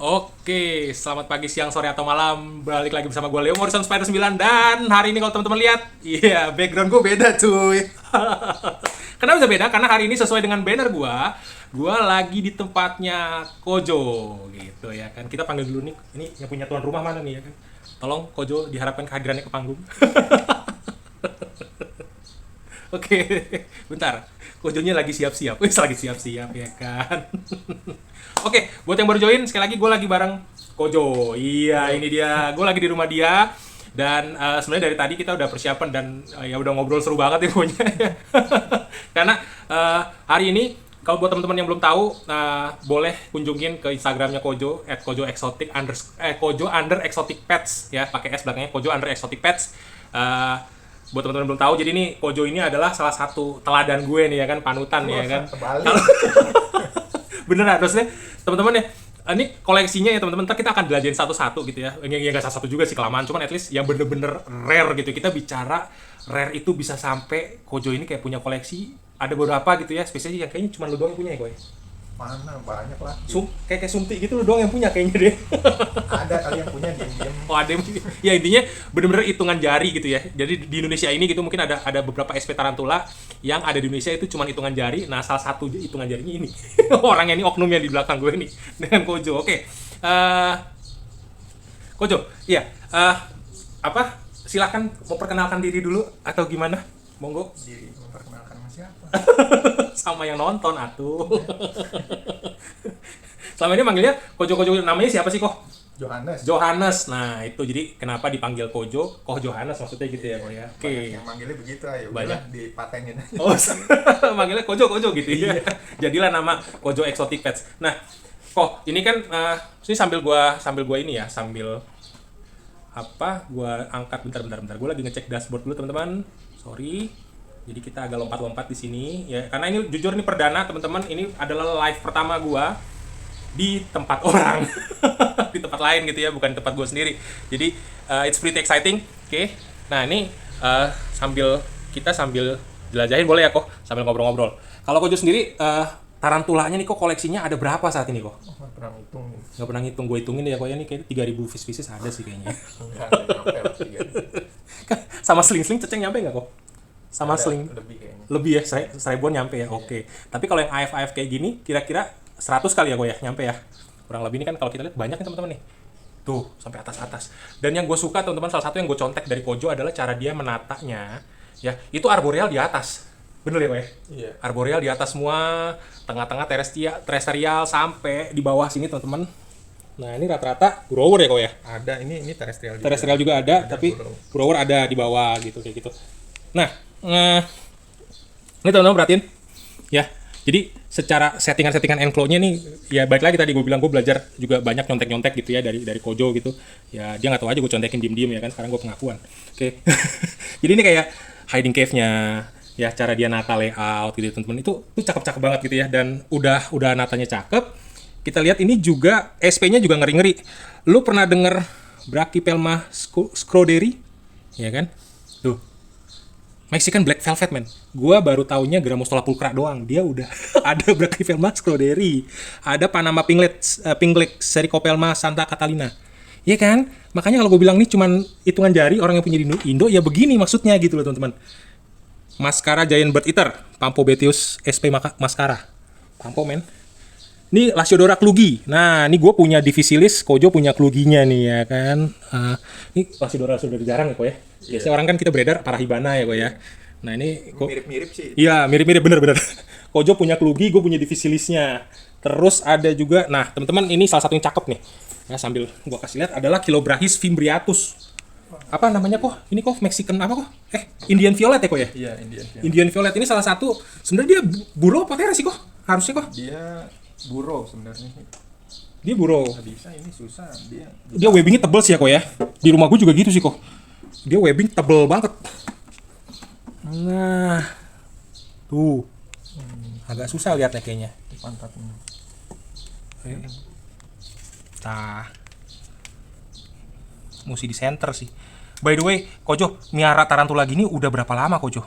Oke, selamat pagi, siang, sore, atau malam. Balik lagi bersama gue Leo Morrison Spider 9. Dan hari ini kalau teman-teman lihat, iya, background gue beda cuy. Kenapa bisa beda? Karena hari ini sesuai dengan banner gue lagi di tempatnya Kojo gitu ya kan. Kita panggil dulu nih, ini yang punya tuan rumah mana nih ya kan. Tolong Kojo diharapkan kehadirannya ke panggung. Oke, bentar. Kojonya lagi siap-siap. Wih, lagi siap-siap ya kan. Oke, buat yang baru join, sekali lagi gue lagi bareng Kojo. Iya, ini dia. Gue lagi di rumah dia. Dan sebenarnya dari tadi kita udah persiapan dan ya udah ngobrol seru banget ya pokoknya. Karena hari ini kalau buat teman-teman yang belum tahu, boleh kunjungin ke Instagramnya Kojo @kojo_exotic Kojo under exotic pets ya, pakai S belakangnya Kojo under exotic pets. Buat teman-teman yang belum tahu, jadi nih Kojo ini adalah salah satu teladan gue nih ya kan, panutan ya kan. Kalau beneran maksudnya teman-teman ya, ini koleksinya ya teman-teman, ntar kita akan belajarin satu-satu gitu ya. Yang nggak satu-satu juga sih, kelamaan, cuman at least yang bener-bener rare gitu. Kita bicara rare itu bisa sampai Kojo ini kayak punya koleksi ada beberapa gitu ya, spesialnya yang kayaknya cuma lu doang yang punya ya Koy. Mana banyak lah. Kayak Sumti gitu lu doang yang punya kayaknya deh. Ada kali yang punya diam-diam. Oh ada yang ya intinya bener-bener hitungan jari gitu ya. Jadi di Indonesia ini gitu mungkin ada beberapa SP Tarantula yang ada di Indonesia itu cuma hitungan jari. Nah salah satu hitungan jarinya ini orang yang ini oknum yang di belakang gue nih dengan Kojo. Oke, Kojo, iya, apa? Silakan mau perkenalkan diri dulu atau gimana? Monggo. Diri memperkenalkan sama siapa? Sama yang nonton atuh. Selama ini manggilnya Kojo, namanya siapa sih kok? Johannes. Johannes. Nah, itu jadi kenapa dipanggil Kojo? Koh Johannes maksudnya gitu ya, Ko ya. Oke. Banyak yang manggilnya begitu aja. Banyak. Dipatenin aja. Oh, manggilnya Kojo gitu ya. Jadilah nama Kojo Exotic Pets. Nah, kok ini kan ini sambil gua ini ya, sambil apa? Gua angkat bentar. Gua lagi ngecek dashboard dulu, teman-teman. Sorry. Jadi kita agak lompat-lompat di sini ya. Karena ini jujur ini perdana, teman-teman. Ini adalah live pertama gua di tempat orang. Di tempat lain gitu ya, bukan tempat gue sendiri. Jadi it's pretty exciting. Oke. Nah, ini sambil jelajahin boleh ya kok, sambil ngobrol-ngobrol. Kalau Kojo sendiri tarantulanya nih kok koleksinya ada berapa saat ini kok? Oh, nggak pernah ngitung. Nggak pernah ngitung, gue hitungin ya kok ya, nih kayaknya 3.000 species ada sih kayaknya. Enggak ada yang nyampe lah, 3. Sama sling ceceng nyampe nggak kok? Sama Ada, sling lebih kayaknya. lebih ya, seribuan nyampe ya. Oke. Tapi kalau yang AF kayak gini kira-kira 100 kali ya kok ya nyampe ya. Kurang lebih ini kan kalau kita lihat banyak nih teman-teman nih. Tuh, sampai atas. Dan yang gue suka teman-teman, salah satu yang gue contek dari Kojo adalah cara dia menatanya. Ya, itu arboreal di atas. Bener ya kok ya? Iya. Arboreal di atas semua, tengah-tengah terestrial sampai di bawah sini teman-teman. Nah, ini rata-rata grower ya kok ya? Ada ini terestrial juga. Terestrial juga ada tapi grower. grower ada di bawah gitu kayak gitu. Nah, ini teman-teman perhatiin ya. Jadi secara settingan enclosure-nya nih ya baik lagi tadi gue bilang gue belajar juga banyak nyontek gitu ya dari Kojo gitu. Ya dia nggak tahu aja gue contekin diem-diem ya kan, sekarang gue pengakuan. Oke. Jadi ini kayak hiding cave-nya ya, cara dia nata layout gitu teman-teman. Itu cakep-cakep banget gitu ya, dan udah natanya cakep. Kita lihat ini juga SP-nya juga ngeri-ngeri. Lu pernah denger Brachypelma scroderi? Ya kan? Tuh. Mexican Black Velvet, man. Gua baru taunya Grammostola pulchra doang. Dia udah ada Brachypelma scroderi. Ada Panama Pinglet Sericopelma Santa Catalina. Iya kan? Makanya kalau gue bilang nih cuman hitungan jari orang yang punya di Indo, ya begini maksudnya gitu loh teman-teman. Mascara Giant Bird Eater, Pampobetius sp Mascara. Pampo, men. Ini Lasiodora klugi. Nah, ini gue punya divisilis, Kojo punya kluginya nih ya kan. Ini Lasiodora jarang ya kok ya. Biasanya orang kan kita beredar Parahibana ya kok ya. Nah ini Mirip-mirip sih. Iya, mirip-mirip bener. Kojo punya klugi, gue punya divisilisnya. Terus ada juga, nah teman-teman ini salah satu yang cakep nih. Nah sambil gue kasih lihat adalah Chilobrachys fimbriatus. Apa namanya kok? Ini kok Mexican apa kok? Indian Violet ya kok ya? Iya, Indian. Indian Violet ini salah satu, sebenarnya dia burrow apa teras sih kok? Harusnya kok? Dia burrow sebenarnya. Dia burrow. Nggak bisa, ini susah. Dia webbingnya tebel sih ya kok ya. Di rumah gue juga gitu sih kok. Dia webbing tebel banget. Nah, tuh. Agak susah lihatnya kayaknya. Pantatnya. Nah, mesti di center sih. By the way, Kojo, miara tarantula gini udah berapa lama Kojo?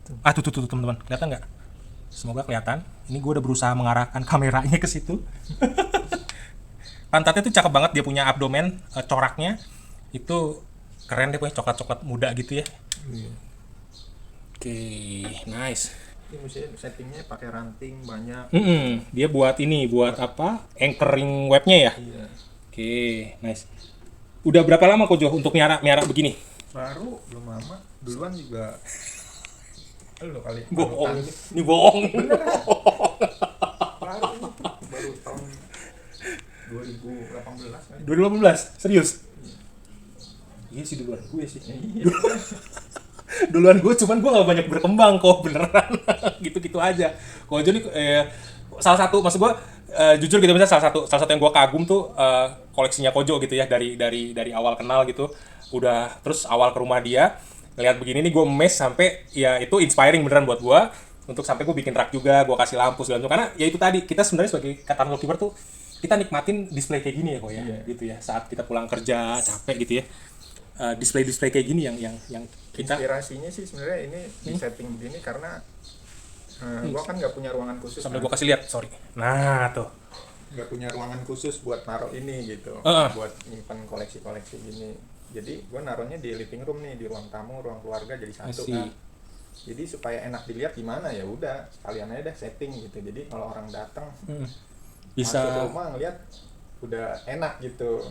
Tuh teman-teman, kelihatan nggak? Semoga kelihatan. Ini gue udah berusaha mengarahkan kameranya ke situ. pantatnya tuh cakep banget, dia punya abdomen, coraknya itu keren deh, punya coklat-coklat muda gitu ya. Oke, nice. Ini mesti settingnya pakai ranting banyak. Dia buat ini, buat apa? Anchoring webnya ya. Iya. Oke, nice. Udah berapa lama Kojo untuk miara begini? Baru belum lama. Duluan juga. Lo kali. Bohong ini bohong. Baru ini. Baru tahun 2018 kan. 2018, serius? Iya sih duluan gue sih. Iya. Duluan gue, cuman gue gak banyak berkembang kok, beneran. Gitu-gitu aja. Kojo nih salah satu, maksud gue jujur gitu, misalnya salah satu yang gue kagum tuh koleksinya Kojo gitu ya, dari awal kenal gitu, udah terus awal ke rumah dia ngeliat begini nih, gue mes sampai ya itu inspiring beneran buat gue untuk sampai gue bikin rak juga, gue kasih lampu segala macam, karena ya itu tadi kita sebenarnya sebagai Tarantula Keeper tuh kita nikmatin display kayak gini ya kok ya, gitu ya, saat kita pulang kerja capek gitu ya, display kayak gini yang kita Inspirasinya sih sebenarnya ini di setting begini karena gua kan nggak punya ruangan khusus. sambil kan. gue kasih lihat, sorry. Nah tuh. Nggak punya ruangan khusus buat naruh ini gitu, buat nyimpan koleksi-koleksi gini. Jadi gue naruhnya di living room nih, di ruang tamu, ruang keluarga jadi satu kan. Jadi supaya enak dilihat gimana ya udah sekalian aja deh setting gitu. Jadi kalau orang datang Bisa masuk rumah ngeliat udah enak gitu.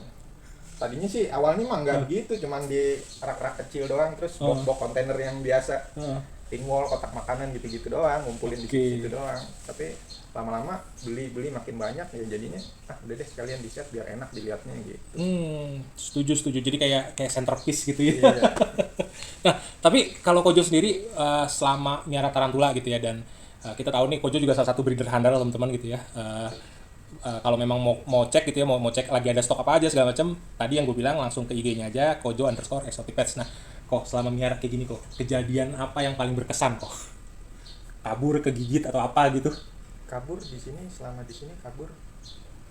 Tadinya sih awalnya mah nggak begitu, cuman di rak-rak kecil doang, terus box-box kontainer yang biasa, pin wall, kotak makanan gitu-gitu doang, ngumpulin di situ doang. Tapi lama-lama beli makin banyak ya jadinya udah deh sekalian di set biar enak dilihatnya gitu. setuju, jadi kayak centerpiece gitu ya. Iya. Nah, tapi kalau Kojo sendiri selama miara tarantula gitu ya, dan kita tahu nih Kojo juga salah satu breeder handal teman-teman gitu ya. Kalau memang mau cek gitu ya, mau cek lagi ada stok apa aja segala macam, tadi yang gue bilang langsung ke IG-nya aja, Kojo_exotic pets. Nah, kok selama miara kayak gini kok, kejadian apa yang paling berkesan kok? Kabur, kegigit atau apa gitu? Kabur di sini, selama di sini kabur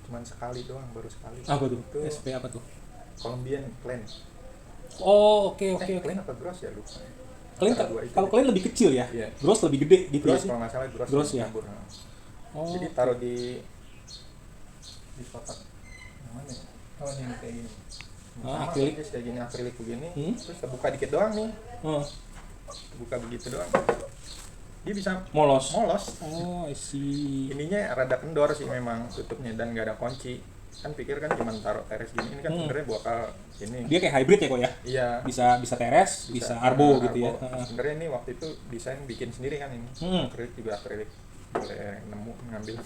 cuman sekali doang, baru sekali. Apa tuh? Itu SP apa tuh? Colombian Clan. Oh, oke. Clan apa Gross ya lupa. Kalian kalau kalian lebih kecil ya? Iya. Gross lebih gede gitu Gross ya? kalau nggak salah Gross yang ya? kabur. Oh. Jadi taruh di kotak mana ya? Oh ini kayak gini. Sama akrilik. persis kayak gini, akrilik begini. Terus buka dikit doang nih. Buka begitu doang. Dia bisa Molos. Oh, I see. ininya rada kendor sih memang tutupnya dan nggak ada kunci. Kan pikir kan cuma taruh teres gini, ini kan sebenarnya bakal ini. Dia kayak hybrid ya kok ya? Iya. Bisa teres, bisa arbo gitu ya. Sebenarnya ini waktu itu desain bikin sendiri kan ini. Akrilik juga akrilik. Boleh nemu ngambil.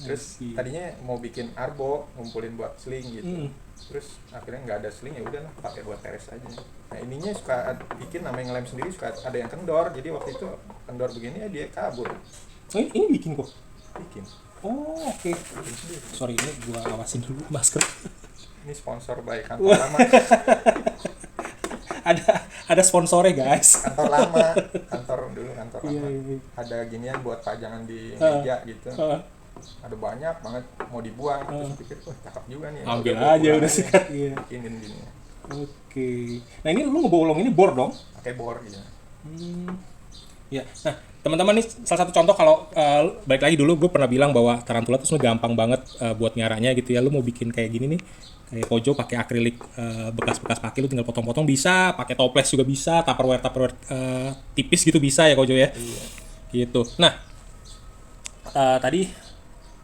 Terus tadinya mau bikin arbo, ngumpulin buat sling gitu. Terus akhirnya nggak ada sling, ya udahlah pakai buat teres aja. Nah ininya suka bikin namanya ngelem sendiri, suka ada yang kendor. Jadi waktu itu kendor begini ya dia kabur. Oh, ini bikin kok? Bikin. Oh, oke. Bikin sendiri. Sorry, ini gua awasin dulu masker. Ini sponsor by kantor lama. ada sponsornya guys. Kantor lama, kantor lama. Iya. Ada ginian buat pajangan di meja gitu. Ada banyak banget mau dibuang, terus pikir cakep juga nih. Ambil aja udah sikat. Iya. Bikinin gini. Oke. Nah ini lu ngebolong ini bor dong? Pakai bor gitu. Ya. Nah teman-teman nih salah satu contoh kalau balik lagi dulu gue pernah bilang bahwa tarantula tuh sebenarnya gampang banget buat nyaranya gitu ya. Lu mau bikin kayak gini nih, kayak Kojo pakai akrilik bekas-bekas pakai, lu tinggal potong-potong bisa, pakai toples juga bisa, tupperware tipis gitu bisa ya Kojo ya. Iya. Gitu. Nah tadi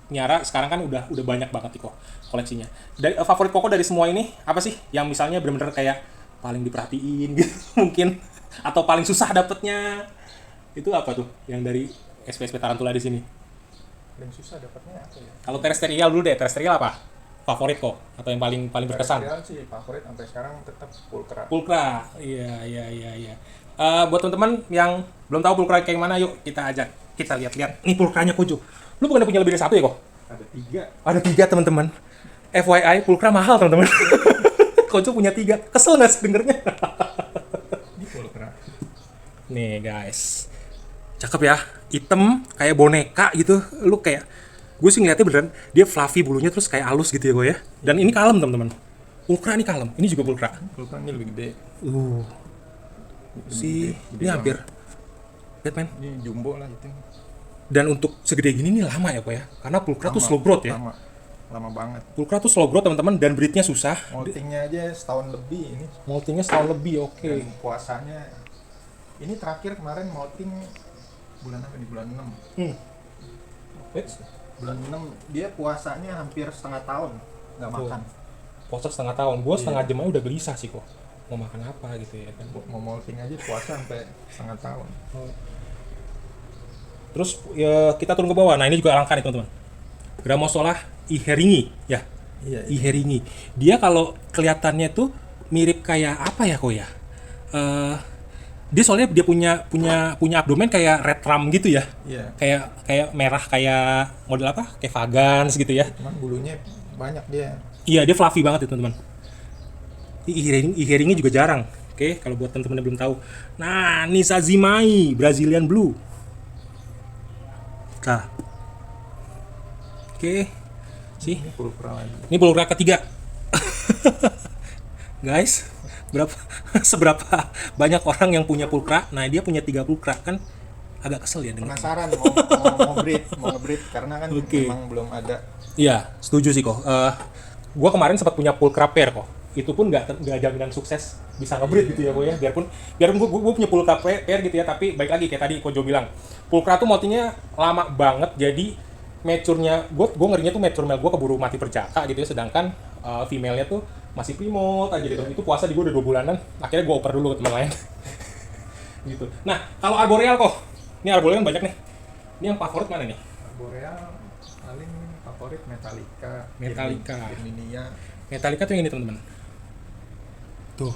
Nyara sekarang kan udah banyak banget nih kok koleksinya. Dari favorit Koko dari semua ini apa sih yang misalnya benar-benar kayak paling diperhatiin gitu mungkin, atau paling susah dapetnya? Itu apa tuh yang dari SP Tarantula di sini? Paling susah dapatnya apa ya? Kalau terestrial dulu deh, terestrial apa? Favorit kok atau yang paling berkesan? Terestrial sih favorit sampai sekarang tetap pulkra. Pulkra. Iya. Buat teman-teman yang belum tahu pulkra kayak mana, yuk kita lihat-lihat. Ini pulkranya Kojo. Lu bukan punya lebih dari satu ya kok? Ada 3 teman-teman. FYI, pulkra mahal teman-teman. Kojo punya 3. Kesel nggak sih dengernya? Ini pulkra. Nih guys, cakep ya, hitam kayak boneka gitu. Lu kayak, gue sih ngeliatnya beneran dia fluffy bulunya, terus kayak halus gitu ya gue ya. Dan ini kalem teman-teman. Pulkra ini kalem. Ini juga pulkra. Pulkra ini lebih gede. Ini hampir. Lihat men. Ini jumbo lah itu. Dan untuk segede gini nih lama ya kok ya, karena pulkra tuh slow growth ya. Lama. lama banget. Pulkra tuh slow growth teman-teman, dan breednya susah. Moltingnya aja setahun lebih ini. Moltingnya setahun lebih, oke. Dan puasanya ini terakhir kemarin molting bulan apa nih? Bulan 6. Bulan 6 dia puasanya hampir setengah tahun nggak makan. Puasa setengah tahun, gue setengah jam aja udah gelisah sih kok. Mau makan apa gitu ya kan. Mau molting aja puasa sampai setengah tahun. Terus ya, kita turun ke bawah. Nah ini juga langka nih teman-teman. Grammosola iheringi ya. Iya. Iheringi. Dia kalau kelihatannya tuh mirip kayak apa ya kok ya? Dia soalnya dia punya abdomen kayak red rum gitu ya. Iya. Kayak merah kayak model apa? Kayak vagans gitu ya. Cuman bulunya banyak dia. Iya, dia fluffy banget ya teman-teman. Iheringi juga jarang. Oke, kalau buat teman-teman yang belum tahu. Nah, Nisazimai Brazilian Blue. Nah. Oke. Sih. Ini pulkra lagi. Ini pulkra ketiga. Guys, seberapa banyak orang yang punya pulkra? Nah, dia punya 3 pulkra kan agak kesel ya dengan. Penasaran mau nge-breed karena kan memang belum ada. Iya, setuju sih kok. Gua kemarin sempat punya pulkra pair kok. Itu pun nggak jaminan sukses bisa nge-breed gitu ya kok ya. Biarpun gua punya pulkra pair gitu ya, tapi baik lagi kayak tadi Kojo bilang. Pulkra tuh moltingnya lama banget, jadi mature-nya gua ngerinya tuh mature male gua keburu mati perjaka gitu ya, sedangkan female-nya tuh masih primot aja gitu. Itu puasa di gua udah 2 bulanan, akhirnya gua oper dulu ke teman lain. Gitu. Nah, kalau arboreal kok. Ini arboreal banyak nih. Ini yang favorit mana nih? Arboreal paling favorit Metallica. Irminia. Metallica tuh yang ini teman-teman. Tuh.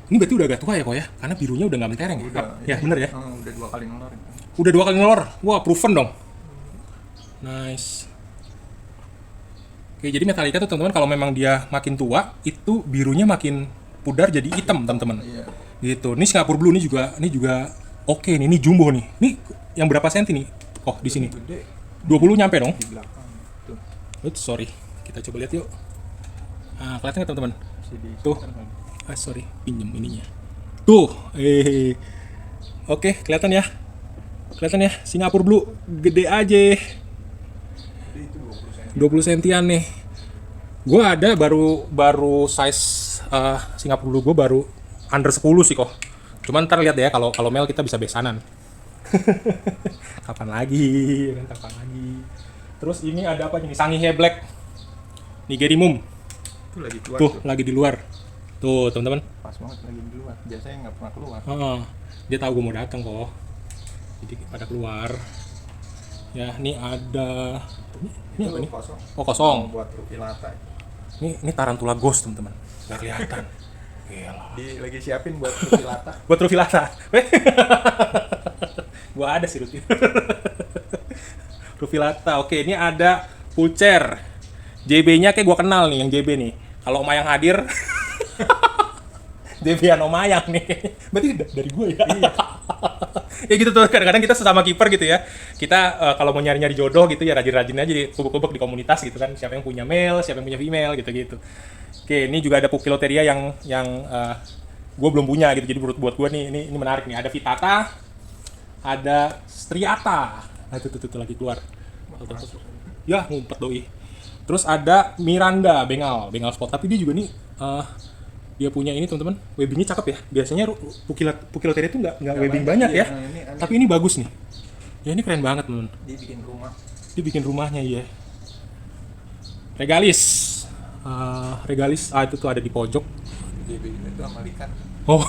Ini berarti udah agak tua ya kok ya? Karena birunya udah nggak mentereng ya? Ya bener ya? Udah 2 kali ngelor. Udah 2 kali ngelor. Wah, proven dong. Nice. Oke, jadi Metallica tuh teman-teman kalau memang dia makin tua, itu birunya makin pudar jadi hitam teman-teman. Iya. Gitu. Ini Singapore Blue ini juga oke nih. Ini jumbo nih. Ini yang berapa senti nih? Oh, di sini. Gede 20 nyampe dong. di belakang. Tuh. Oops, sorry. Kita coba lihat yuk. Nah, kelihatan nggak teman-teman? Tuh. Sorry, pinjem ininya. Tuh, oke, kelihatan ya. Kelihatan ya, Singapore Blue gede aja. 20 sentian nih. Gua ada baru size Singapore Blue gua baru under 10 sih kok. Cuman ntar lihat ya kalau male kita bisa besanan. Kapan lagi? Terus ini ada apa nih? Sangihe Black. Nigerimum. Itu lagi keluar Tuh, lagi di luar. Tuh, teman-teman. Pas banget lagi di luar. Biasanya nggak pernah keluar. Dia tahu gue mau datang kok. Jadi pada keluar. Ya, ini ada. Ini apa nih? Kosong. Oh, kosong. Buat rupilata. Ini tarantula ghost, teman-teman. Nggak kelihatan. Gila. Lagi siapin buat rupilata. Buat Rufilata. Gua ada sih Rufilata. Oke, ini ada Pulcher. JB-nya kayak gua kenal nih yang JB nih. Kalau Mayang hadir JB-an Mayang nih. Berarti dari gue ya. Iya. Ya gitu tuh, kadang-kadang kita sesama kiper gitu ya. Kita kalau mau nyari-nyari jodoh gitu ya rajin-rajin aja di kubek-kubek di komunitas gitu kan. Siapa yang punya male, siapa yang punya female gitu-gitu. Oke, ini juga ada Pukiloteria yang gue belum punya gitu. Jadi buat gue nih ini menarik nih. Ada Vitata, ada Striata. Nah itu lagi keluar. Ya, ngumpet doi. Terus ada Miranda, Bengal spot. Tapi dia juga nih dia punya ini teman-teman, webbingnya cakep ya. Biasanya Pukiloteria itu nggak webbing banyak ya. Tapi ini bagus nih. Ya ini keren banget teman. Dia bikin rumah. Dia bikin rumahnya ya. Regalis. Regalis, itu tuh ada di pojok. Dia bikin itu Amerikan. Oh.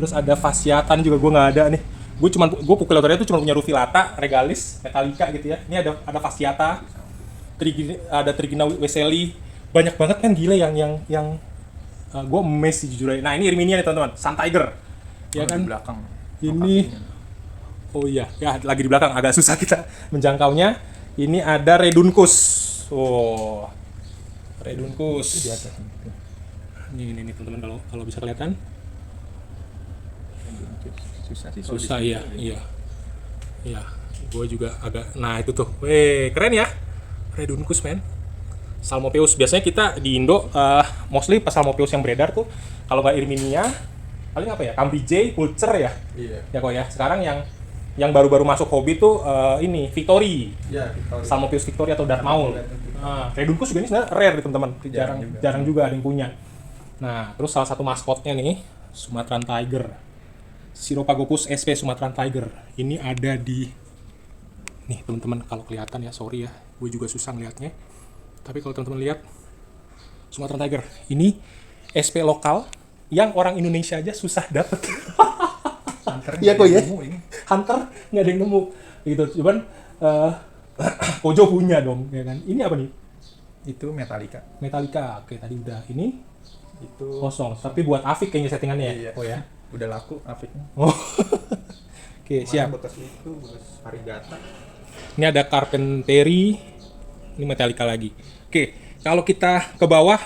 Terus ada Fasciatan juga gue nggak ada nih. Gue Pukiloteria itu cuma punya Rufilata, Regalis, Metallica gitu ya. Ini ada Fasciata, ada Trigina Weseli. Banyak banget kan gila yang gue amazed sih jujur aja. Nah ini Irminia nih teman-teman, Sun Tiger. Ya kan? Di belakang. Ini. Oh iya, ya lagi di belakang agak susah kita menjangkaunya. Ini ada Reduncus. Oh. Reduncus. Di atas. Ini teman-teman kalau bisa kelihatan. Susah sih. Susah iya. Iya. Gue juga agak. Nah itu tuh. Weh keren ya. Reduncus men. Psalmopeus biasanya kita di Indo mostly pas Psalmopeus yang beredar tuh kalau nggak Irminia paling apa ya? Cambridge, Pulcher ya. Iya. Ya kok ya. Sekarang yang yang baru-baru masuk hobi tuh ini Victory. Ya, Victory. Salmopius Victory atau Dark Maul. Redunculus juga ini sebenarnya rare di teman-teman. Jarang juga ada yang punya. Nah, terus salah satu maskotnya nih Sumatran Tiger. Siropagopus sp Sumatran Tiger. Ini ada di nih teman-teman, kalau kelihatan ya, sorry ya, gue juga susah ngeliatnya. Tapi kalau teman-teman lihat Sumatran Tiger, ini SP lokal yang orang Indonesia aja susah dapet. Iya kok ya. Hunter nggak ada yang nemu. Gitu. Cuman Kojo punya dong, ya kan. Ini apa nih? Itu Metallica. Metallica. Oke, tadi udah. Ini Itu kosong. Tapi buat Afik kayaknya settingannya ya. Iya. Oh ya. Udah laku Aviknya. Oh. Oke, siap. Bekas itu, bekas Arigata. Ini ada Carpenteri. Ini Metallica lagi. Oke, kalau kita ke bawah,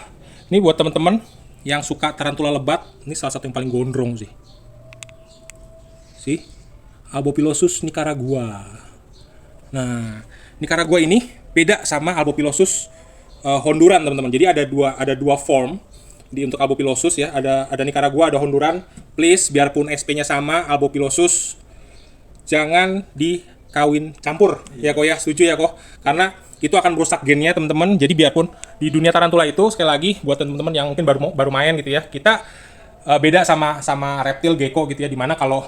ini buat teman-teman yang suka tarantula lebat, ini salah satu yang paling gondrong sih. Albophilosus nicaragua. Nah, nicaragua ini beda sama Albophilosus Honduran, teman-teman. Jadi ada dua form untuk Albophilosus ya. Ada nicaragua, ada Honduran. Please, biarpun SP-nya sama, Albophilosus jangan dikawin campur. Ya kok ya, setuju ya kok. Karena itu akan merusak gennya, teman-teman. Jadi biarpun di dunia tarantula itu, sekali lagi buat teman-teman yang mungkin baru main gitu ya, kita beda sama reptil gecko gitu ya, dimana kalau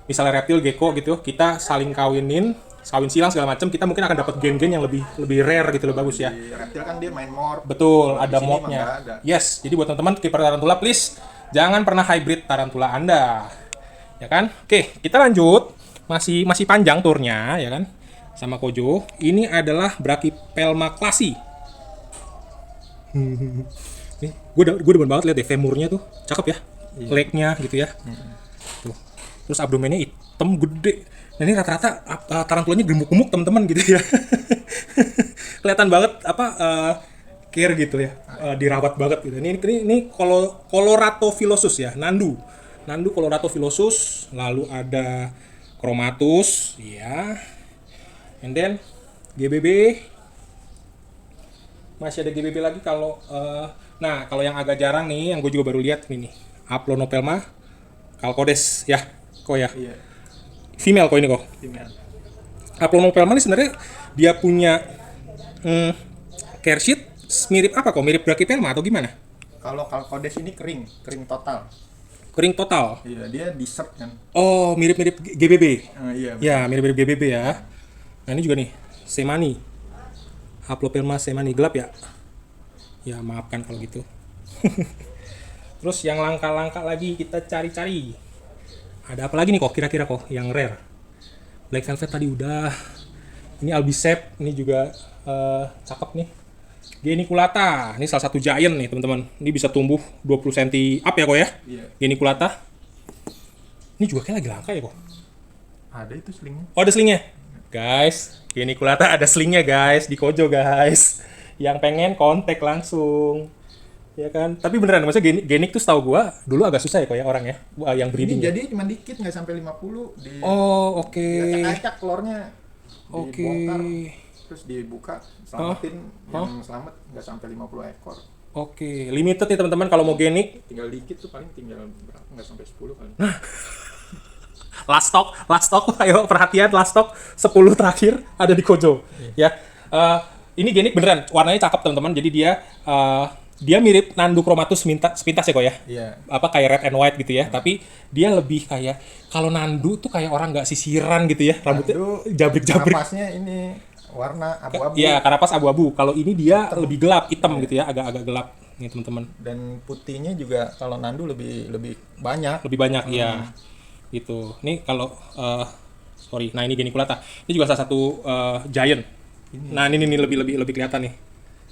misalnya reptil gecko gitu kita saling kawin silang segala macam, kita mungkin akan dapat gen-gen yang lebih rare gitu, lebih bagus ya. Di reptil kan dia main morph. Betul, Kalau ada di sini modnya. mah nggak ada. Yes, jadi buat teman-teman keeper tarantula, please jangan pernah hybrid tarantula Anda. Ya kan? Oke, kita lanjut. Masih panjang turnya ya kan. Sama Kojo. Ini adalah Brachypelma classy. Nih, gue demen banget lihat deh femurnya tuh, cakep ya, leg-nya gitu ya. Tuh. Terus abdomennya hitam gede. Nah ini rata-rata tarantulanya gemuk-gemuk teman-teman gitu ya. Kelihatan banget care gitu ya, dirawat banget gitu. Ini Coloratophilosus ya, Nandu Coloratophilosus, lalu ada Chromatus, ya. And then GBB. Masih ada GBB lagi kalau nah kalau yang agak jarang nih, yang gue juga baru lihat ini nih, Aplonopelma calcodes ya, kok ya. Iya. Female kok ini kok. Female. Aplonopelma ini sebenarnya dia punya care sheet mirip apa kok? Mirip Brachypelma atau gimana? Kalau calcodes ini kering total. Kering total. Iya, dia desert kan. Oh, mirip-mirip GBB. Iya. Ya, mirip-mirip GBB ya. Nah, ini juga nih, Semani. Haplopelma semani, gelap ya? Ya, maafkan kalau gitu. Terus yang langka-langka lagi kita cari-cari. Ada apa lagi nih kok kira-kira kok yang rare? Black Velvet tadi udah. Ini Albicep, ini juga cakep nih. Geniculata, ini salah satu giant nih teman-teman. Ini bisa tumbuh 20 cm up ya kok ya? Iya. Geniculata. Ini juga kayak lagi langka ya kok? Ada itu slingnya. Oh, ada slingnya? Guys, Geniculata ada slingnya guys, di Kojo guys. Yang pengen kontak langsung. Ya kan? Tapi beneran, maksudnya genik tuh setahu gua dulu agak susah ya kok ya orang ya, yang breeding. Ini jadi cuma dikit, nggak sampai 50 di. Oh, oke. Acak-acak telurnya. Oke. Dibongkar, terus dibuka, selamatin. Yang selamat nggak sampai 50 ekor. Oke, limited nih teman-teman kalau mau genik. Tinggal dikit tuh, paling tinggal berapa? Nggak sampai 10 kali. Last stock, ayo perhatian, last stock 10 terakhir ada di Kojo. Ya. Ini genik beneran, warnanya cakep teman-teman. Jadi dia mirip Nandu Chromatus sepintas ya kok ya. Iya. Apa kayak red and white gitu ya. Tapi dia lebih kayak, kalau Nandu tuh kayak orang nggak sisiran gitu ya. Rambutnya jabrik-jabrik. Napasnya ini warna abu-abu. Iya, karapas abu-abu. Kalau ini dia lebih gelap, hitam gitu ya, agak-agak gelap nih teman-teman. Dan putihnya juga kalau Nandu lebih banyak. Lebih banyak ya. Gitu. Nih kalau sorry, nah ini Geniculata. Ini juga salah satu giant. Nah, ini lebih kelihatan nih.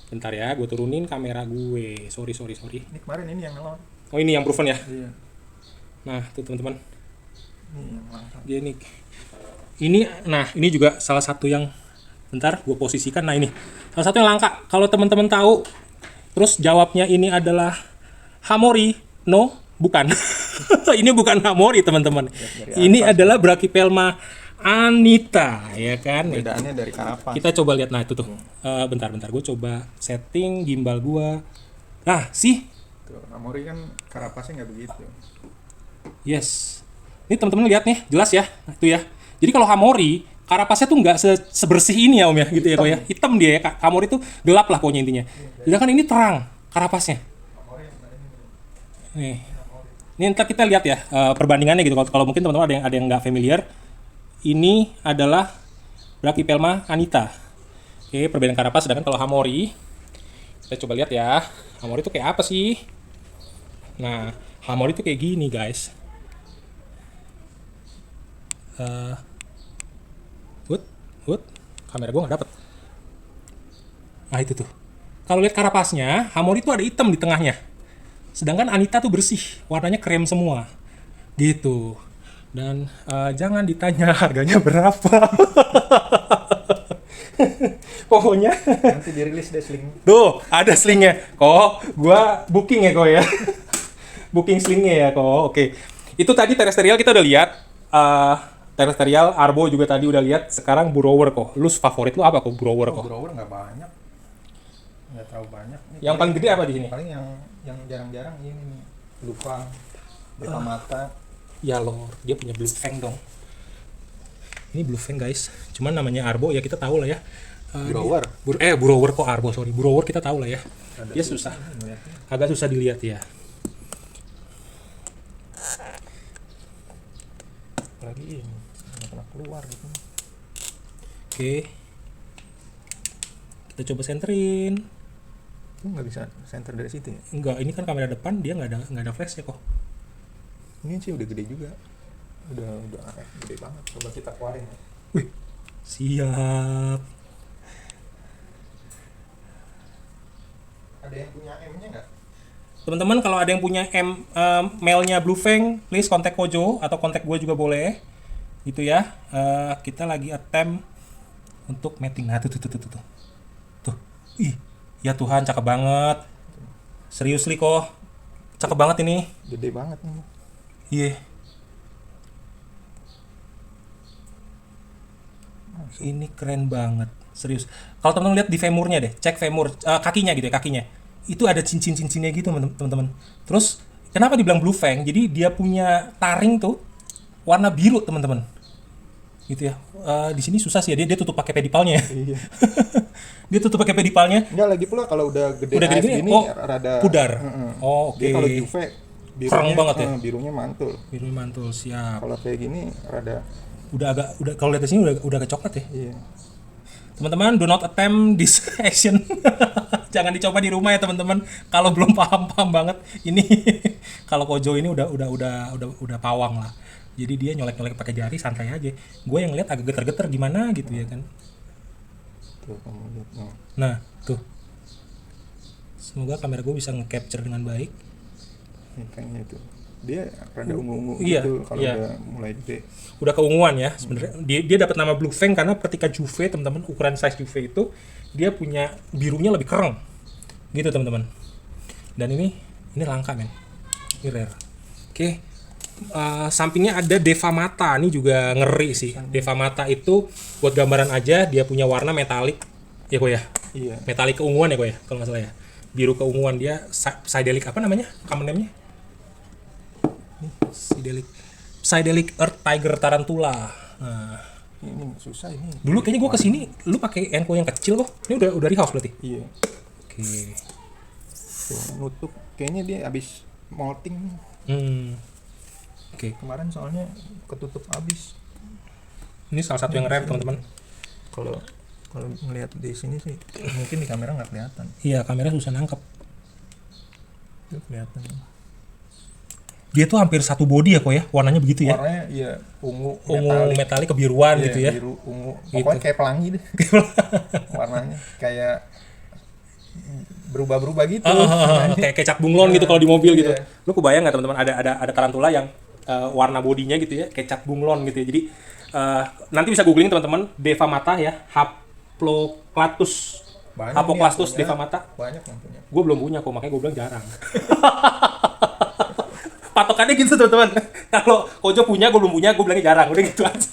Bentar ya, gue turunin kamera gue. Sorry. Ini kemarin ini yang ngelor. Oh, ini yang proven ya. Iya. Nah, tuh teman-teman. Ini yang langka. Genik. Ini juga salah satu yang, bentar gue posisikan. Nah, ini salah satu yang langka. Kalau teman-teman tahu, terus jawabnya ini adalah Hamori. No, bukan. Ini bukan Hamori teman-teman. Ini adalah Brachypelma Anita, ya kan? Bedaannya dari karapas. Kita coba lihat, nah itu tuh. Bentar, gue coba setting gimbal gua. Nah, sih. Tuh, Amori kan karapasnya nggak begitu. Yes. Ini teman-teman lihat nih, jelas ya. Nah, itu ya. Jadi kalau Hamori, karapasnya tuh nggak sebersih ini ya Om ya, gitu ya kok ya. Hitam dia ya, Hamori tuh gelap lah pokoknya intinya. Sedangkan ini terang karapasnya. Nih. Ini ntar kita lihat ya perbandingannya gitu. Kalau mungkin teman-teman ada yang nggak familiar, ini adalah Brachypelma anita. Oke, perbedaan karapas. Sedangkan kalau Hamori, kita coba lihat ya. Hamori itu kayak apa sih? Nah, Hamori itu kayak gini guys. Kamera gue nggak dapet. Nah itu tuh. Kalau lihat karapasnya, Hamori itu ada hitam di tengahnya. Sedangkan Anita tuh bersih, warnanya krem semua. Gitu. Dan jangan ditanya harganya berapa. Pokoknya Nanti dirilis deh sling. tuh ada slingnya. Kok gua booking ya kok ya. Booking slingnya ya kok. Oke. Itu tadi terestrial kita udah lihat. Terestrial, Arbo juga tadi udah lihat. Sekarang Burrower kok. Lu favorit lu apa kok Burrower kok? Grower nggak banyak, nggak terlalu banyak. Ini Yang paling gede apa di sini? Paling yang jarang-jarang ini nih, Lupang, Deva Mata. Ya lor, dia punya Blue Fang dong. Ini Blue Fang guys. Cuman namanya Arbo ya kita tahu lah ya. Grower. Burrower kok Arbo, sorry. Burrower kita tahu lah ya. Ada Dia susah. ngeliatnya. Agak susah dilihat ya. Lagi ini nggak pernah keluar gitu. Oke. Kita coba senterin. Lu nggak bisa center dari situ ya? Enggak, ini kan kamera depan dia nggak ada flash ya kok. Ini sih udah gede juga. Udah gede banget. Coba kita keluarin. Wih, siap. Ada yang punya M-nya nggak? Teman-teman kalau ada yang punya mailnya Blue Fang, please kontak Kojo atau kontak gue juga boleh. Gitu ya. Kita lagi attempt untuk mating. Nah, tuh. Tuh. Ih, ya Tuhan cakep banget. Seriously kok. Cakep banget ini. Gede banget nih. Iya. Ini keren banget, serius. Kalau teman-teman lihat di femurnya deh, cek femur, kakinya gitu ya, kakinya. Itu ada cincin-cincinnya gitu teman-teman. Terus kenapa dibilang Blue Fang? Jadi dia punya taring tuh warna biru teman-teman. Gitu ya. Di sini susah sih ya, dia tutup pakai pedipalnya ya. Iya. Dia tutup pakai pedipalnya. Enggak, lagi pula kalau udah gede Udah gede AF gini, gini oh, rada pudar. Heeh. Oh, oke. Dia kalau Juve Terang banget ya? Birunya mantul. Biru mantul, siap. Kalau kayak gini rada Udah kalau lihat di sini udah agak coklat ya. iya. Teman-teman, do not attempt this action. Jangan dicoba di rumah ya teman-teman. Kalau belum paham banget ini kalau Kojo ini udah pawang lah. Jadi dia nyolek-nyolek pakai jari santai aja. Gue yang lihat agak geter-geter gimana gitu ya kan. Tuh kamu lihat. Nah, tuh. Semoga kamera gue bisa nge-capture dengan baik. Ini kayaknya itu. Dia rada ungu-ungu Iya, gitu kalau iya. udah mulai gede. Udah keunguan ya sebenarnya. Dia dapat nama Blue Fang karena ketika Juve teman-teman, ukuran size Juve itu dia punya birunya lebih kereng. Gitu teman-teman. Dan ini langka men. Ini rare. Oke. Sampingnya ada Deva Mata. Ini juga ngeri sih. Deva Mata itu buat gambaran aja dia punya warna metalik. Ya kok ya? Iya. Metalik keunguan ya kok ya? Kalau nggak salah ya. Biru keunguan dia Psydelic apa namanya? Common name-nya? Psydelic Earth Tiger Tarantula. Nah, Ini susah ini. dulu kayaknya gua kesini, lu pakai Enco yang kecil kok. Ini udah rehouse berarti. Iya. Oke. Tuh, nutup. Kayaknya dia habis molting. Oke. Kemarin soalnya ketutup habis. Ini salah satu yang rare teman-teman. Kalau ngelihat di sini sih mungkin di kamera nggak kelihatan. Iya, kamera susah nangkep. Itu kelihatan. Dia tuh hampir satu body ya kok ya, warnanya begitu ya. Warnanya iya ungu Metalik kebiruan iya, gitu ya. biru ungu. Pokoknya kayak pelangi deh. Warnanya kayak berubah-berubah gitu. Kayak kecap bunglon gitu kalau di mobil gitu. Iya. Lu kebayang nggak teman-teman ada tarantula yang warna bodinya gitu ya, kecap bunglon gitu ya. Jadi nanti bisa googling teman-teman, Deva Mata ya, Haploclastus. Banyak Haploclastus nih yang Deva Mata. banyak yang punya. Gue belum punya kok, makanya gue bilang jarang. Patokannya gitu teman-teman. Kalau Kojo punya, gue belum punya, gue bilangnya jarang. Udah gitu aja.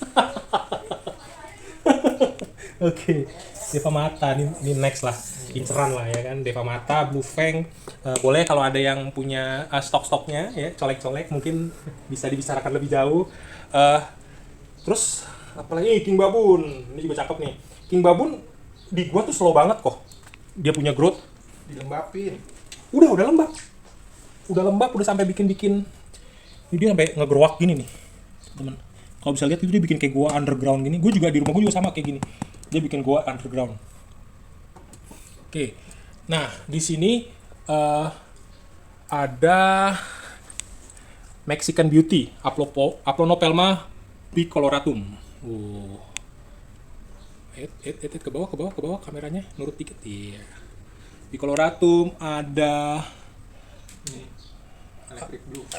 Oke. Deva Mata, ini next lah. Inceran lah ya kan. Deva Mata, Blue Fang. Boleh kalau ada yang punya stok-stoknya ya, colek-colek mungkin bisa dibicarakan lebih jauh. Terus apalagi King Babun. Ini juga cakep nih. King Babun di gua tuh slow banget kok. Dia punya growth. Dilembapin. Udah lembab. Udah lembab, udah sampai bikin-bikin. Ini dia sampai ngegrowak gini nih. Temen. Kalau bisa lihat itu dia bikin kayak gua underground gini. Gue juga di rumah gue juga sama kayak gini. Dia bikin gua underground. Oke. Nah, di sini ada Mexican Beauty, Aplonopelma bicoloratum. Ke bawah kameranya nurut dikit. Iya. Bicoloratum ada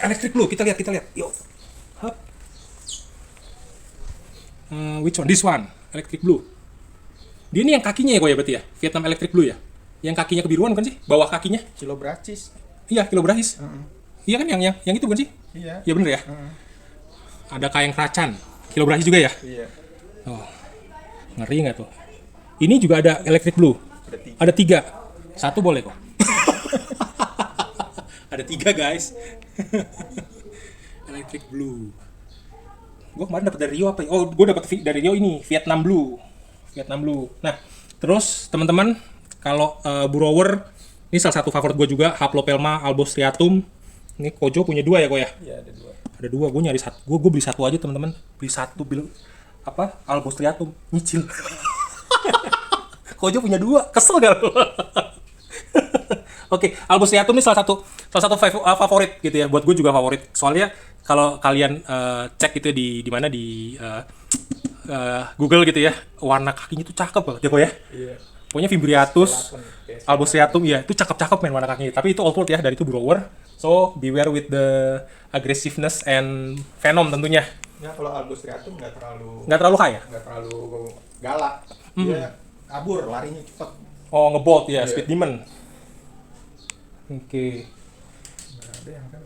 Electric Blue. Kita lihat. Yuk. Hup. Which one? This one, Electric Blue. Dia ini yang kakinya ya, kok ya berarti ya? Vietnam Electric Blue ya? Yang kakinya kebiruan bukan sih? Bawah kakinya? Chilobrachys. Iya, Chilobrachys. Iya kan yang itu bukan sih? Iya. Iya bener ya? Ada kayang keracan. Chilobrachys juga ya? Iya. Oh. Ngeri nggak tuh? Ini juga ada Electric Blue. Ada 3. 1 boleh kok. Ada 3 guys. Electric Blue. Gue kemarin dapat dari Rio apa? Oh, gue dapat dari Rio ini Vietnam Blue. Nah, terus teman-teman kalau Burrower ini salah satu favorit gue juga, Haplopelma albostriatum. Ini Kojo punya 2 ya kok ya? Iya, ada 2. Ada 2, gue nyari 1. Gue beli 1 aja teman-teman. Beli 1 albostriatum nyicil. Kojo punya 2, kesel gak lo? Oke, albostriatum ini salah satu favorit gitu ya. Buat gue juga favorit. Soalnya kalau kalian cek gitu di mana di Google gitu ya, warna kakinya tuh cakep banget ya kok ya. Iya. Pokoknya Fimbriatus, albostriatum ya, itu cakep-cakep main warna kakinya. Tapi itu old world ya, dari itu Burrower. So beware with the aggressiveness and venom tentunya. Ya kalau albostriatum nggak Nggak terlalu high ya? nggak terlalu galak. Dia kabur, larinya cepet. Oh, ngebolt ya, Iya. speed demon. Oke. Ada yang kan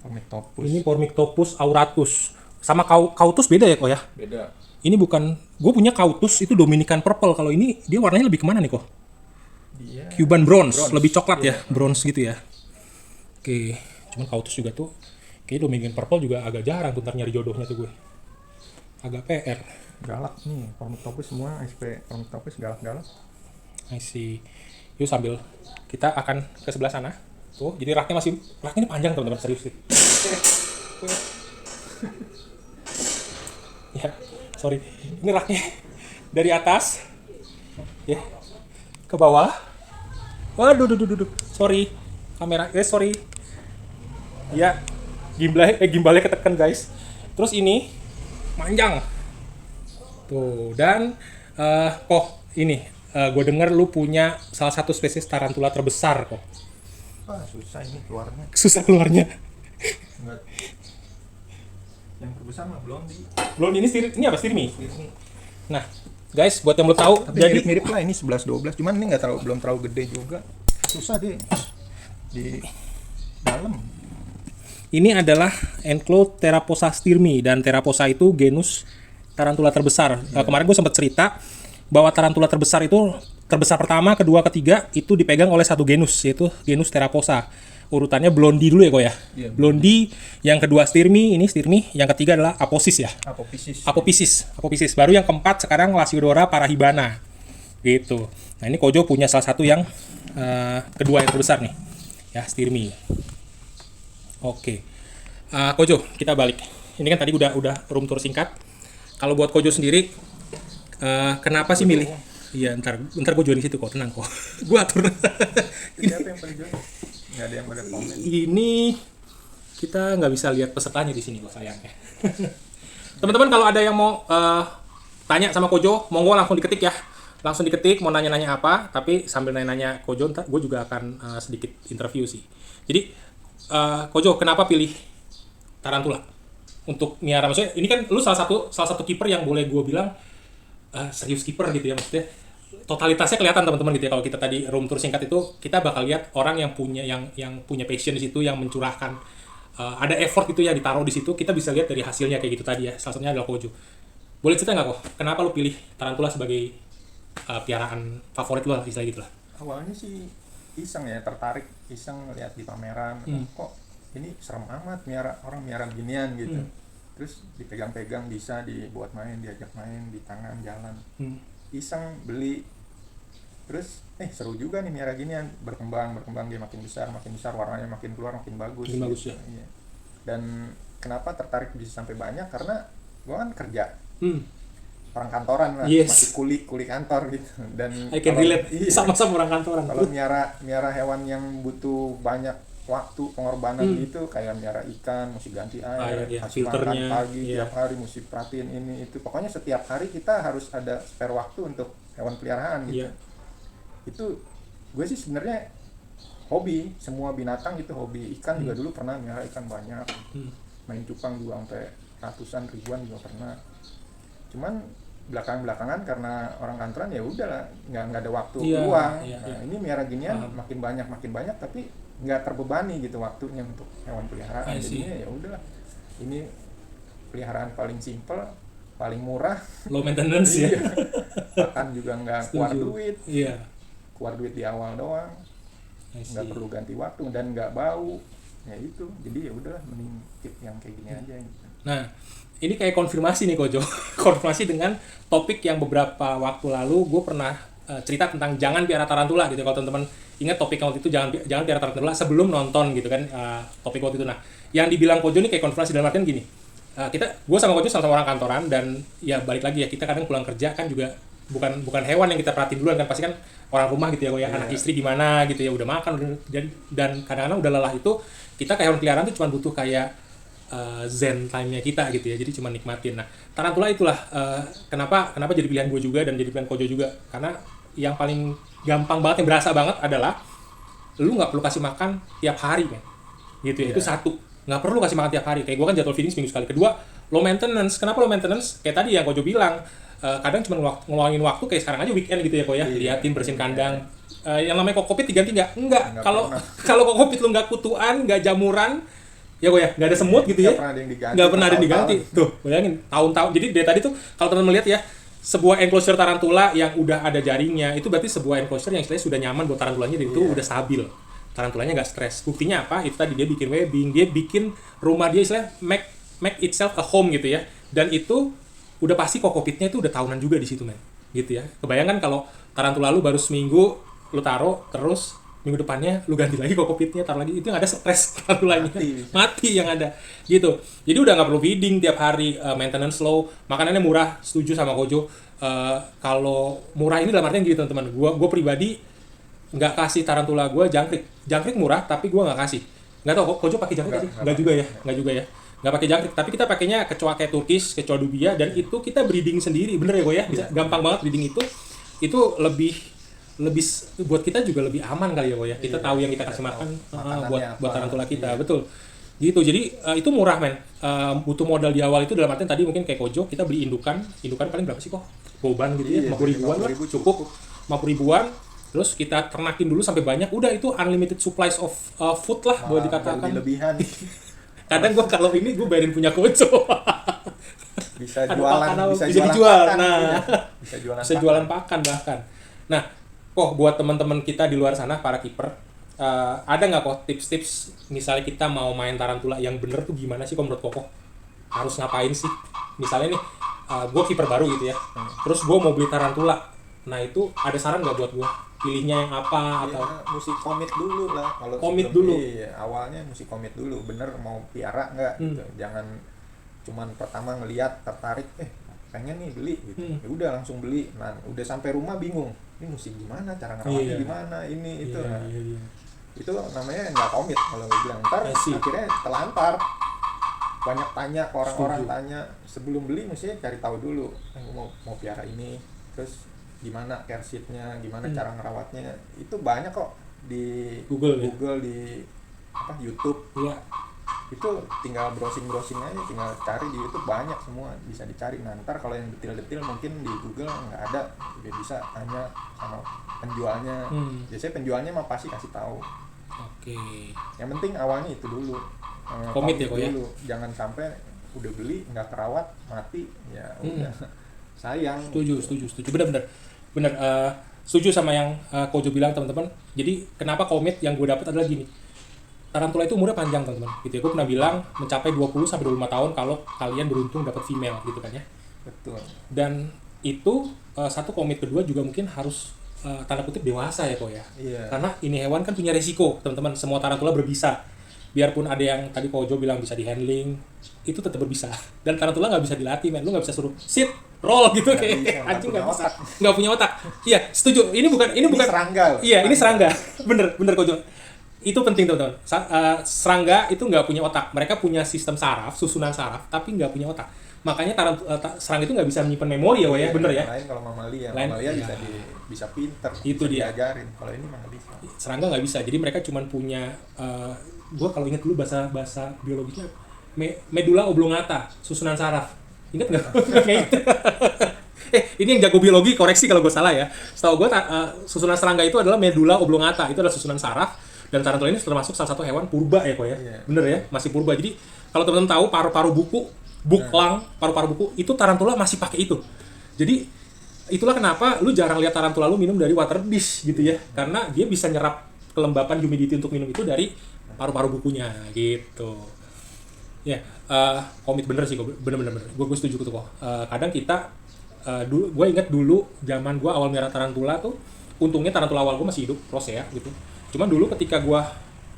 Formictopus. Ini Formictopus auratus. Sama Cautus beda ya kok ya? Beda. Ini bukan, gue punya Cautus itu Dominican purple. Kalau ini dia warnanya lebih kemana nih kok? Dia Cuban bronze, lebih coklat Iya. ya, bronze gitu ya. Oke, cuman Cautus juga tuh, kayaknya Dominican purple juga agak jarang tuh ntar nyari jodohnya tuh gue. Agak PR. galak nih, Formictopus semua SP Formictopus galak-galak. I see. Yuk sambil kita akan ke sebelah sana. Tuh, jadi raknya ini panjang teman-teman, serius sih. Ya, sorry. Ini raknya dari atas ya ke bawah. Waduh, duh. Sorry. Kamera, sorry. Ya, gimbalnya ketekan guys. Terus ini panjang. Tuh, dan ini gue denger lu punya salah satu spesies tarantula terbesar kok. Wah, susah ini keluarnya. Susah keluarnya. Enggak. Yang terbesar mah Belum ini apa stirmi? Ini. Nah, guys, buat yang belum tahu, Tapi jadi mirip-mirip lah, ini 11-12, cuman ini belum terlalu gede juga. Susah deh di dalam. ini adalah enclosed Theraposa stirmi, dan Theraposa itu genus tarantula terbesar. Kemarin gue sempat cerita bahwa tarantula terbesar itu terbesar pertama, kedua, ketiga itu dipegang oleh satu genus, yaitu genus Theraposa. Urutannya Blondie dulu ya kok ya. Iya. Blondie, yang kedua stirmi, yang ketiga adalah Aposis ya. Apophysis. Baru yang keempat sekarang Lasiodora parahibana. Gitu. Nah, ini Kojo punya salah satu yang kedua yang terbesar nih. Ya, stirmi. Oke. Kojo, kita balik. Ini kan tadi udah room tour singkat. Kalau buat Kojo sendiri, kenapa sih milih? Iya, ntar gue join situ kok, tenang kok. Gue atur. Siapa yang paling jual? Nggak ada yang pada komen. Ini kita nggak bisa lihat pesertanya di sini kok sayangnya. Teman-teman kalau ada yang mau tanya sama Kojo, monggo langsung diketik ya. Langsung diketik mau nanya-nanya apa, tapi sambil nanya-nanya Kojo, ntar gue juga akan sedikit interview sih. Jadi Kojo, kenapa pilih tarantula untuk miara? Maksudnya ini kan lu salah satu kiper yang boleh gue bilang serius kiper gitu ya, maksudnya totalitasnya kelihatan teman-teman gitu ya. Kalau kita tadi room tour singkat itu kita bakal lihat orang yang punya passion di situ, yang mencurahkan ada effort itu yang ditaruh di situ. Kita bisa lihat dari hasilnya kayak gitu tadi ya. Salah satunya adalah Kojo. Boleh cerita nggak kok kenapa lu pilih tarantula sebagai piaraan favorit lu lah, istilah gitu lah? Awalnya sih iseng ya, tertarik iseng lihat di pameran. Kok ini serem amat orang miara beginian gitu. terus dipegang-pegang, bisa dibuat main, diajak main di tangan jalan, iseng beli, terus seru juga nih miara ginian, berkembang dia makin besar, warnanya makin keluar, makin bagus bagus gitu. ya. Iya. Dan kenapa tertarik bisa sampai banyak, karena gua kan kerja orang kantoran lah, masih kuli kantor gitu, dan I can relate, sama-sama orang kantoran. Kalau miara hewan yang butuh banyak waktu pengorbanan gitu, kayak miara ikan, mesti ganti air, kasih makan pagi, tiap hari mesti perhatiin ini itu, pokoknya setiap hari kita harus ada spare waktu untuk hewan peliharaan gitu. Itu gue sih sebenarnya hobi, semua binatang itu hobi. Ikan juga dulu pernah miara ikan banyak, main cupang juga sampai ratusan ribuan juga pernah. Cuman belakangan karena orang kantoran ya udahlah, nggak ada waktu luang. Ini miara ginian makin banyak tapi nggak terbebani gitu waktunya untuk hewan peliharaan. Jadinya ya udahlah, ini peliharaan paling simple, paling murah, low maintenance ya. Bahkan juga nggak keluar duit di awal doang, nggak perlu ganti waktu dan nggak bau ya itu. Jadi ya udahlah, mending keep yang kayak gini aja gitu. Nah, ini kayak konfirmasi nih Kojo. Konfirmasi dengan topik yang beberapa waktu lalu gue pernah cerita tentang jangan piara tarantula gitu. Kalau teman-teman ingat topik waktu itu, jangan piara tarantula sebelum nonton gitu kan, topik waktu itu. Nah, yang dibilang Kojo ini kayak konfirmasi dalam artian gini. Gue sama Kojo sama-sama orang kantoran, dan ya balik lagi ya, kita kadang pulang kerja kan juga bukan hewan yang kita perhatiin duluan kan, pasti kan orang rumah gitu ya, anak istri di mana gitu ya, udah makan dan kadang-kadang udah lelah, itu kita kayak hewan peliharaan tuh cuma butuh kayak zen time-nya kita gitu ya, jadi cuma nikmatin. Nah, tarantula itulah kenapa jadi pilihan gue juga dan jadi pilihan Kojo juga, karena yang paling gampang banget, yang berasa banget adalah lu nggak perlu kasih makan tiap hari kan, gitu ya. Itu satu, nggak perlu kasih makan tiap hari. Kayak gue kan jadwal feeding seminggu sekali. Kedua, low maintenance. Kenapa low maintenance? Kayak tadi yang Kojo bilang, kadang cuma ngeluangin waktu, kayak sekarang aja weekend gitu ya kok ya, liatin, bersihin kandang. Yang namanya kokopit diganti nggak? Enggak. Kalau kokopit lu nggak kutuan, nggak jamuran, ya gue ya, nggak ada semut gitu ya, nggak pernah ada yang diganti. Tuh, bayangin, tahun-tahun. Jadi dari tadi tuh, kalau teman melihat ya, sebuah enclosure tarantula yang udah ada jaringnya, itu berarti sebuah enclosure yang istilahnya sudah nyaman buat tarantulanya, dan itu udah stabil. Tarantulanya nggak stres. Buktinya apa? Itu tadi dia bikin webbing, dia bikin rumah dia istilahnya make itself a home gitu ya. Dan itu udah pasti kokopitnya itu udah tahunan juga di situ, men. Gitu ya. Kebayangkan kalau tarantula lu baru seminggu lu taruh, terus minggu depannya lu ganti lagi kokopitnya, taruh lagi, itu nggak ada stres tarantulanya, mati yang ada gitu. Jadi udah nggak perlu feeding tiap hari, maintenance low, makanannya murah. Setuju sama Kojo. Kalau murah ini dalam artian gitu teman-teman, gue pribadi nggak kasih tarantula gue jangkrik murah, tapi gue nggak kasih. Nggak tahu Kojo pakai jangkrik sih? Nggak juga ya nggak pakai jangkrik, tapi kita pakainya kecoa kayak Turkish, kecoa dubia, dan itu kita breeding sendiri, bener ya gue ya, gampang banget breeding itu lebih buat kita juga lebih aman kali ya kok ya. Kita tahu yang kita kasih makan buat tarantula kita. Betul. Gitu. Jadi itu murah, men. Butuh modal di awal itu dalam artian tadi mungkin kayak Kojo, kita beli indukan paling berapa sih kok? Boban gitu ya, 50 ribuan lah. Cukup 50 ribuan. Terus kita ternakin dulu sampai banyak. Udah, itu unlimited supplies of food lah boleh dikatakan. Lebihan. Kadang gue kalau ini gue bayarin punya Kojo. bisa dijual. Pakan, nah, bisa jualan pakan bahkan. Nah, buat teman-teman kita di luar sana, para kiper, ada nggak kok tips-tips misalnya kita mau main tarantula yang bener tuh gimana sih kok menurut Koko? Harus ngapain sih? Misalnya nih, gue kiper baru gitu ya, terus gue mau beli tarantula. Nah itu ada saran nggak buat gue? Pilihnya yang apa? Atau mesti komit dulu lah. Kalau komit dulu. Awalnya mesti komit dulu. Bener mau piara nggak? Gitu. Jangan cuman pertama ngelihat tertarik, pengen nih beli gitu. Ya udah langsung beli. Nah udah sampai rumah bingung. Ini mesti gimana, cara ngerawatnya gimana, ini itu. Itu namanya nggak komit kalau gue bilang. Ntar akhirnya telantar. Banyak tanya ke orang-orang, tanya sebelum beli mesti cari tahu dulu. Mau piara ini, terus gimana care sheet-nya, gimana cara ngerawatnya. Itu banyak kok di Google di YouTube. Iya. Itu tinggal browsing aja, tinggal cari di YouTube, banyak semua bisa dicari. Nah, ntar kalau yang detail-detail mungkin di Google nggak ada, juga bisa tanya sama penjualnya. Biasanya penjualnya mah pasti kasih tahu. Oke. Yang penting awalnya itu dulu. Komit ya kok ya. Jangan sampai udah beli nggak kerawat mati, ya udah sayang. Setuju. Benar. Setuju sama yang Kojo bilang teman-teman. Jadi kenapa komit yang gue dapat adalah gini. tarantula itu umurnya panjang teman-teman gitu ya. Gue pernah bilang mencapai 20 sampai 25 tahun kalau kalian beruntung dapat female gitu kan ya. Betul. Dan itu satu, komit kedua juga mungkin harus tanda kutip dewasa ya kok ya. Iya. Karena ini hewan kan punya resiko teman-teman, semua tarantula berbisa. Biarpun ada yang tadi Kojo bilang bisa di handling, itu tetap berbisa. Dan tarantula nggak bisa dilatih men, lu nggak bisa suruh sit, roll gitu Nggak kayak bisa, anjing nggak bisa, otak. nggak punya otak. Iya setuju, ini bukan serangga loh. Iya ini serangga, bener Kojo. Itu penting teman-teman. Serangga itu nggak punya otak, mereka punya sistem saraf, susunan saraf, tapi nggak punya otak. Makanya serangga itu nggak bisa menyimpan memori ya, Iya, bener ya. Lain kalau mamalia, Lain, mamalia iya. bisa pinter, Itu bisa dia. diajarin. Kalau ini mah nggak bisa. Serangga nggak bisa, jadi mereka cuma punya gua kalau ingat dulu bahasa biologinya medula oblongata, susunan saraf. Ingat nggak? Kayak gitu. Ini yang jago biologi koreksi kalau gue salah ya. Setahu gue susunan serangga itu adalah medula oblongata, itu adalah susunan saraf. Dan tarantula ini termasuk salah satu hewan purba ya kok ya. Iya. Bener ya, masih purba. Jadi kalau teman-teman tahu paru-paru buku, buklang, paru-paru buku itu tarantula masih pakai itu. Jadi itulah kenapa lu jarang lihat tarantula lu minum dari water dish gitu ya. Karena dia bisa nyerap kelembapan humidity untuk minum itu dari paru-paru bukunya gitu. Ya, komit bener sih, bener. Gue setuju tuh kok. Kadang kita, gue ingat dulu zaman gue awal merah tarantula tuh, untungnya tarantula awal gue masih hidup, rosea gitu. Cuman dulu ketika gue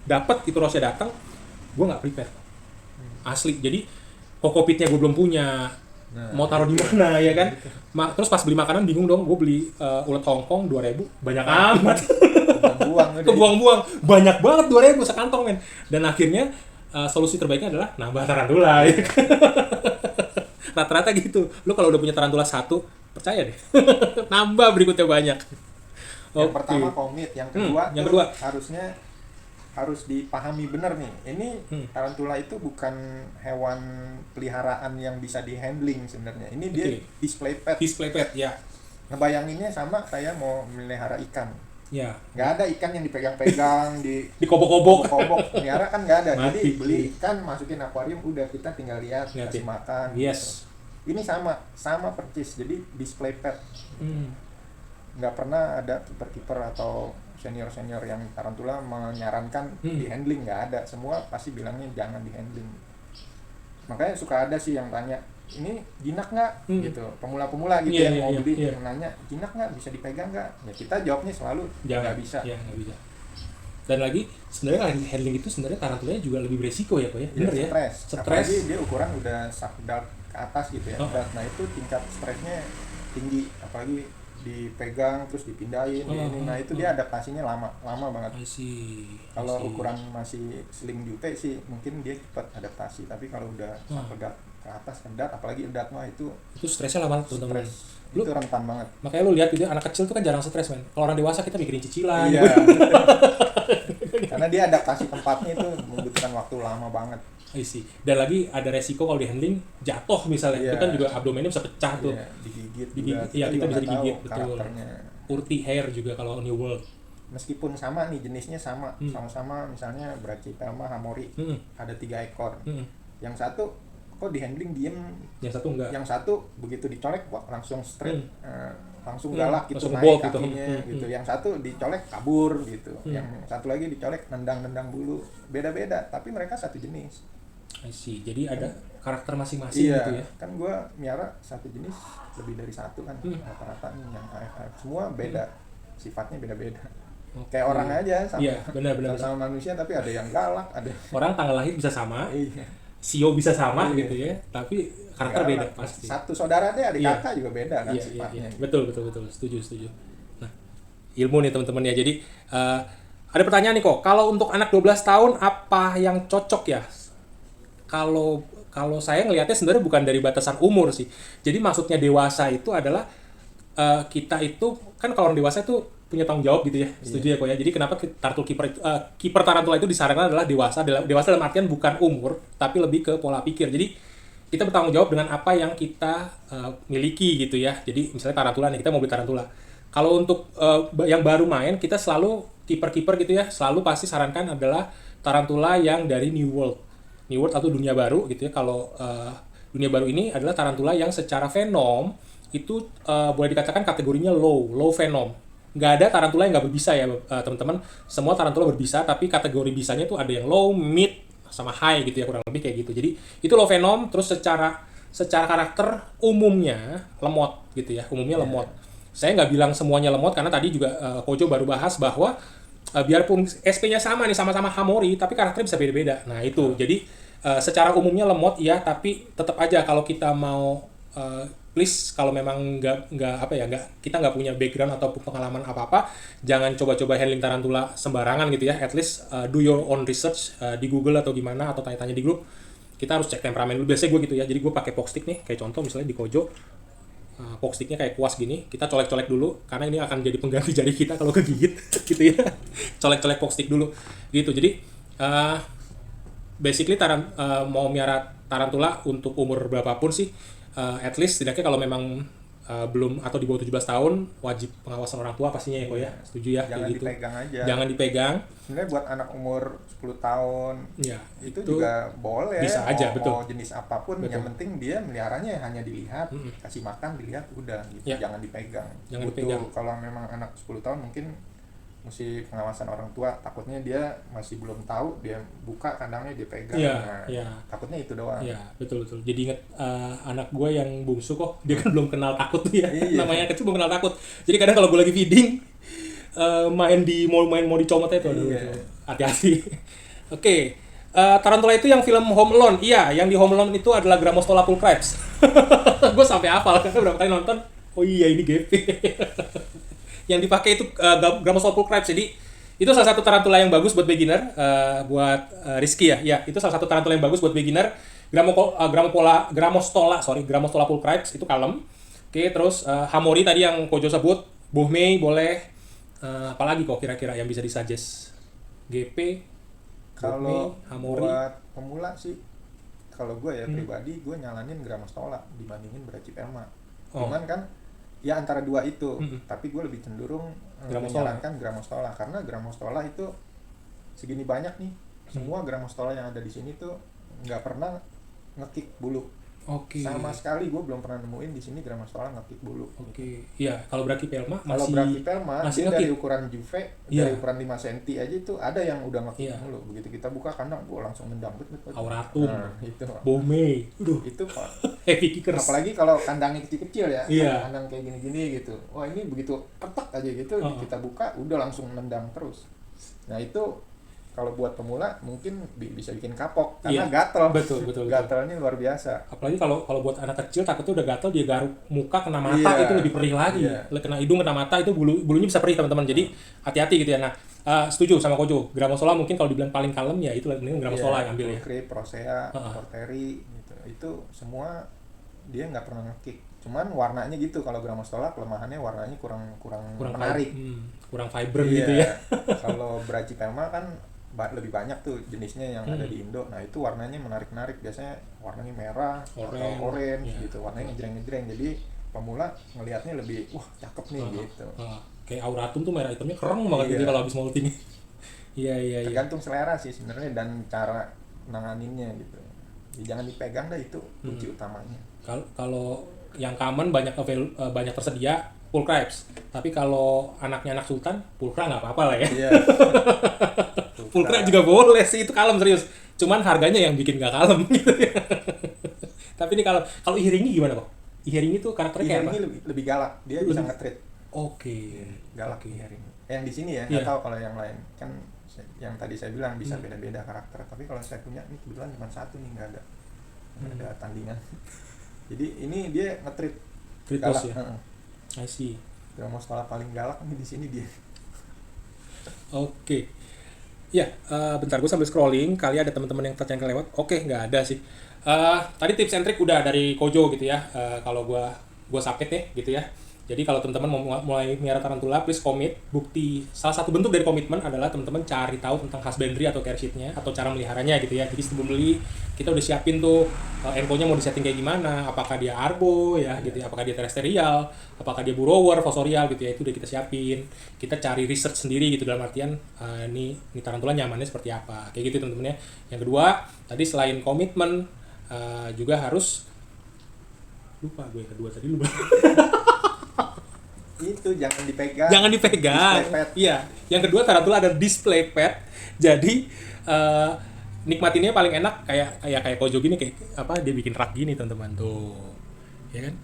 dapet itu rosea datang, gue nggak prepare, asli. Jadi kokopitnya gue belum punya, mau taruh di mana ya kan? Terus pas beli makanan bingung dong, gue beli ulet Hongkong 2.000, banyak amat. Kebuang-buang, banyak banget 2.000 sekantong men. Dan akhirnya solusi terbaiknya adalah nambah tarantula. Ya. Rata-rata gitu. Lu kalau udah punya tarantula satu, percaya deh. Nambah berikutnya banyak. Yang pertama komit, yang kedua, harusnya harus dipahami benar nih. Ini tarantula itu bukan hewan peliharaan yang bisa dihandling sebenarnya. Ini dia display pet. Display pet ya. Ngebayanginnya sama kayak mau melihara ikan. Ya. Nggak ada ikan yang dipegang-pegang, dikobok-kobok. Melihara kan nggak ada. Mati. Jadi beli ikan, masukin akuarium, udah kita tinggal lihat, kasih makan. Yes. Gitu. Ini sama persis. Jadi display pet. Nggak pernah ada kiper-kiper atau senior-senior yang tarantula menyarankan di handling, nggak ada. Semua pasti bilangnya jangan di handling. Makanya suka ada sih yang tanya, ini jinak nggak? Gitu. Pemula-pemula gitu yang mau beli yang nanya, jinak nggak? Bisa dipegang nggak? Ya kita jawabnya selalu nggak bisa. Ya, nggak bisa. Dan lagi sebenarnya handling itu sebenarnya tarantulanya juga lebih beresiko ya kok ya. Bener ya. Stres. Apalagi dia ukuran udah subduct ke atas gitu ya. Nah itu tingkat stresnya tinggi. Apalagi dipegang terus dipindahin nah itu dia adaptasinya lama banget. Kalau ukuran masih sling jute sih mungkin dia cepat adaptasi, tapi kalau udah sampai ke atas edat, apalagi edat mah itu stresnya lama tuh teman-teman. Itu rentan banget. Makanya lu lihat gitu anak kecil tuh kan jarang stres men. Kalau orang dewasa kita mikirin cicilan. Iya. Karena dia adaptasi tempatnya itu membutuhkan waktu lama banget. Dan lagi ada resiko kalau di handling jatuh misalnya, itu kan juga abdomennya bisa pecah tuh. Digigit. Iya kita bisa digigit, betul. Karakternya. Urti hair juga kalau New World. Meskipun sama nih jenisnya sama-sama misalnya Brachypelma hamori, ada 3 ekor. Yang satu kok di handling diem, yang satu enggak. Yang satu begitu dicolek langsung straight, langsung galak gitu, langsung naik gitu. kakinya gitu. Yang satu dicolek kabur gitu. Yang satu lagi dicolek nendang bulu. Beda-beda, tapi mereka satu jenis. Jadi ada karakter masing-masing gitu ya. Kan gua miara satu jenis lebih dari satu kan, rata-rata nih yang AFF semua beda, sifatnya beda-beda. Kayak orang aja sama manusia, tapi ada yang galak, ada orang tanggal lahir bisa sama. Sio bisa sama gitu ya, tapi karakter beda pasti. Satu saudara deh, adik kakak juga beda kan sifatnya. Betul, setuju. Nah, ilmu nih teman-teman ya. Jadi ada pertanyaan nih kok, kalau untuk anak 12 tahun apa yang cocok ya? Kalau saya ngelihatnya sebenarnya bukan dari batasan umur sih. Jadi maksudnya dewasa itu adalah kita itu kan kalau orang dewasa itu punya tanggung jawab gitu ya. Setuju ya kok ya. Jadi kenapa kiper tarantula itu disarankan adalah dewasa. Dewasa dalam artian bukan umur, tapi lebih ke pola pikir. Jadi kita bertanggung jawab dengan apa yang kita miliki gitu ya. Jadi misalnya tarantula nih, kita mau beli tarantula. Kalau untuk yang baru main, kita selalu kiper gitu ya, selalu pasti sarankan adalah tarantula yang dari New World atau dunia baru gitu ya. Kalau dunia baru ini adalah tarantula yang secara venom itu boleh dikatakan kategorinya low venom. nggak ada tarantula yang nggak berbisa ya teman-teman. Semua tarantula berbisa, tapi kategori bisanya tuh ada yang low, mid, sama high gitu ya, kurang lebih kayak gitu. Jadi itu low venom. Terus secara karakter umumnya lemot gitu ya, umumnya lemot. Saya nggak bilang semuanya lemot karena tadi juga Kojo baru bahas bahwa biarpun SP-nya sama nih, sama-sama Hamori, tapi karakternya bisa beda-beda. Nah itu, jadi secara umumnya lemot ya, tapi tetap aja kalau kita mau please, kalau memang kita nggak punya background ataupun pengalaman apa-apa, jangan coba-coba handling tarantula sembarangan gitu ya. At least do your own research di Google atau gimana, atau tanya-tanya di grup. Kita harus cek temperamen dulu. Biasanya gue gitu ya. Jadi gue pakai poke stick nih, kayak contoh misalnya di Kojo. Poke sticknya kayak kuas gini, kita colek-colek dulu karena ini akan jadi pengganti jari kita kalau kegigit gitu ya. Colek-colek poke stick dulu gitu. Jadi basically mau miara tarantula untuk umur berapapun sih, at least setidaknya kalau memang belum atau di bawah 17 tahun wajib pengawasan orang tua pastinya ya kok ya. Setuju ya, jangan kayak gitu. dipegang aja. Jangan dipegang. Sebenarnya buat anak umur 10 tahun Ya, itu juga boleh. bisa aja, betul. Mau jenis apapun, Betul. yang penting dia meliharanya hanya dilihat, kasih makan, dilihat, udah gitu. Ya. Jangan dipegang. Jangan Butuh, dipegang. kalau memang anak 10 tahun mungkin mesti pengawasan orang tua, takutnya dia masih belum tahu, dia buka kandangnya dia pegang. Iya, Nah, iya. takutnya itu doang. Iya, betul. Jadi inget anak gue yang bungsu kok, dia kan belum kenal takut tuh ya. Iya. Namanya kecil belum kenal takut. Jadi kadang kalau gue lagi feeding, mau dicomot itu, aduh, Iya. hati-hati. Oke. Tarantula itu yang film Home Alone. Iya, yang di Home Alone itu adalah Grammostola pulchripes. Gue sampai hafal karena berapa kali nonton. Oh iya, ini GP. Yang dipakai itu Grammostola pulchripes. Jadi itu salah satu tarantula yang bagus buat beginner, buat Rizky ya. Ya, itu salah satu tarantula yang bagus buat beginner. Grammostola pulchripes itu kalem. Oke, terus Hamori tadi yang Kojo sebut, Bohmei boleh. Apalagi kok kira-kira yang bisa disuggest? GP, Kalau Bohmei, Hamori. buat pemula sih, kalau gue ya pribadi, gue nyalanin Grammostola dibandingin Brachypelma. Oh. Cuman kan ya antara dua itu, tapi gue lebih cenderung Grammostola. menyarankan Grammostola karena Grammostola itu segini banyak nih, semua Grammostola yang ada di sini tuh nggak pernah ngekick bulu. Oke. Sama sekali gue belum pernah nemuin di sini Grammostola ngekick bulu. Oke. Iya, kalau Brachypelma Kalau masih Brachypelma masih dia dari ngekick. ukuran Juve, Iya. dari ukuran 5 cm aja itu ada yang udah ngekick Iya. mulu. Begitu kita buka kandang, gue langsung nendang bet. Auratum. Nah, itu. Bohmei. Aduh, Itu Pak. heavy kickers. Apalagi kalau kandangnya kecil-kecil ya, Iya. kandang kayak gini-gini gitu. Wah ini begitu ketek aja gitu, kita buka udah langsung nendang terus. Nah itu kalau buat pemula mungkin bisa bikin kapok Iya. karena gatel. Betul. Gatelnya luar biasa. Apalagi kalau buat anak kecil takutnya udah gatel, dia garuk muka kena mata, Iya. itu lebih perih lagi. Iya. Kena hidung, kena mata, itu bulunya bisa perih teman-teman. Jadi hati-hati gitu ya. Nah, setuju sama Kojo. Grammostola mungkin kalau dibilang paling kalem ya itu mending Grammostola yang ambil ya. Crepe, Rosea, Porteri gitu. Itu semua dia nggak pernah ngekick. Cuman warnanya gitu, kalau Grammostola kelemahannya warnanya kurang menarik. Kurang vibrant Iya. gitu ya. Kalau Brachypelma kan lebih banyak tuh jenisnya yang ada di Indo. Nah itu warnanya menarik-menarik, biasanya warnanya merah atau orange iya. gitu, warnanya ngejreng-ngejreng. Jadi pemula ngelihatnya lebih wah cakep nih gitu. Kayak Auratum tuh merah hitamnya keren banget Iya. gitu kalau habis molting. Iya. Tergantung selera sih sebenarnya dan cara nanganinnya gitu. Jadi jangan dipegang dah, itu kunci utamanya. Kalau yang common banyak tersedia pulchripes. Tapi kalau anaknya anak sultan, pulcra nggak apa-apa lah ya. Iya. Pulcra juga boleh sih, itu kalem serius. Cuman harganya yang bikin nggak kalem gitu ya. Tapi ini kalau Ihiringi gimana kok? Ihiringi tuh karakternya kayak apa? Ihiringi lebih galak, dia bisa nge-treat. Oke. Galak Ihiringi. Yang di sini ya, Iya. nggak tahu kalau yang lain. Kan yang tadi saya bilang bisa beda-beda karakter. Tapi kalau saya punya ini kebetulan cuma satu nih, nggak ada tandingan. Jadi ini dia nge-treat Kritos galak. ya. I see. Grammostola paling galak nih di sini dia. Oke. Ya, bentar gue sambil scrolling, kali ada teman-teman yang tercengkel lewat. Oke, nggak ada sih. Tadi tips and trick udah dari Kojo gitu ya. Kalau gue submit nih gitu ya. Jadi kalau teman-teman mau mulai miara tarantula, please commit. Salah satu bentuk dari komitmen adalah teman-teman cari tahu tentang husbandry atau care sheet-nya atau cara meliharanya gitu ya. Jadi sebelum beli, kita udah siapin tuh enko-nya mau disetting kayak gimana, apakah dia arbo ya gitu ya, apakah dia terestrial, apakah dia burrower, fosorial gitu ya, itu udah kita siapin. Kita cari research sendiri gitu dalam artian ini tarantula nyamannya seperti apa. Kayak gitu teman-teman ya. Yang kedua, tadi selain komitmen juga harus lupa gue yang kedua tadi lupa. itu jangan dipegang. Jangan dipegang. Display pad. Iya. Yang kedua tarantula ada display pad. Jadi nikmatinnya paling enak kayak Kojo gini, kayak apa, dia bikin rak gini teman-teman tuh. Ya kan?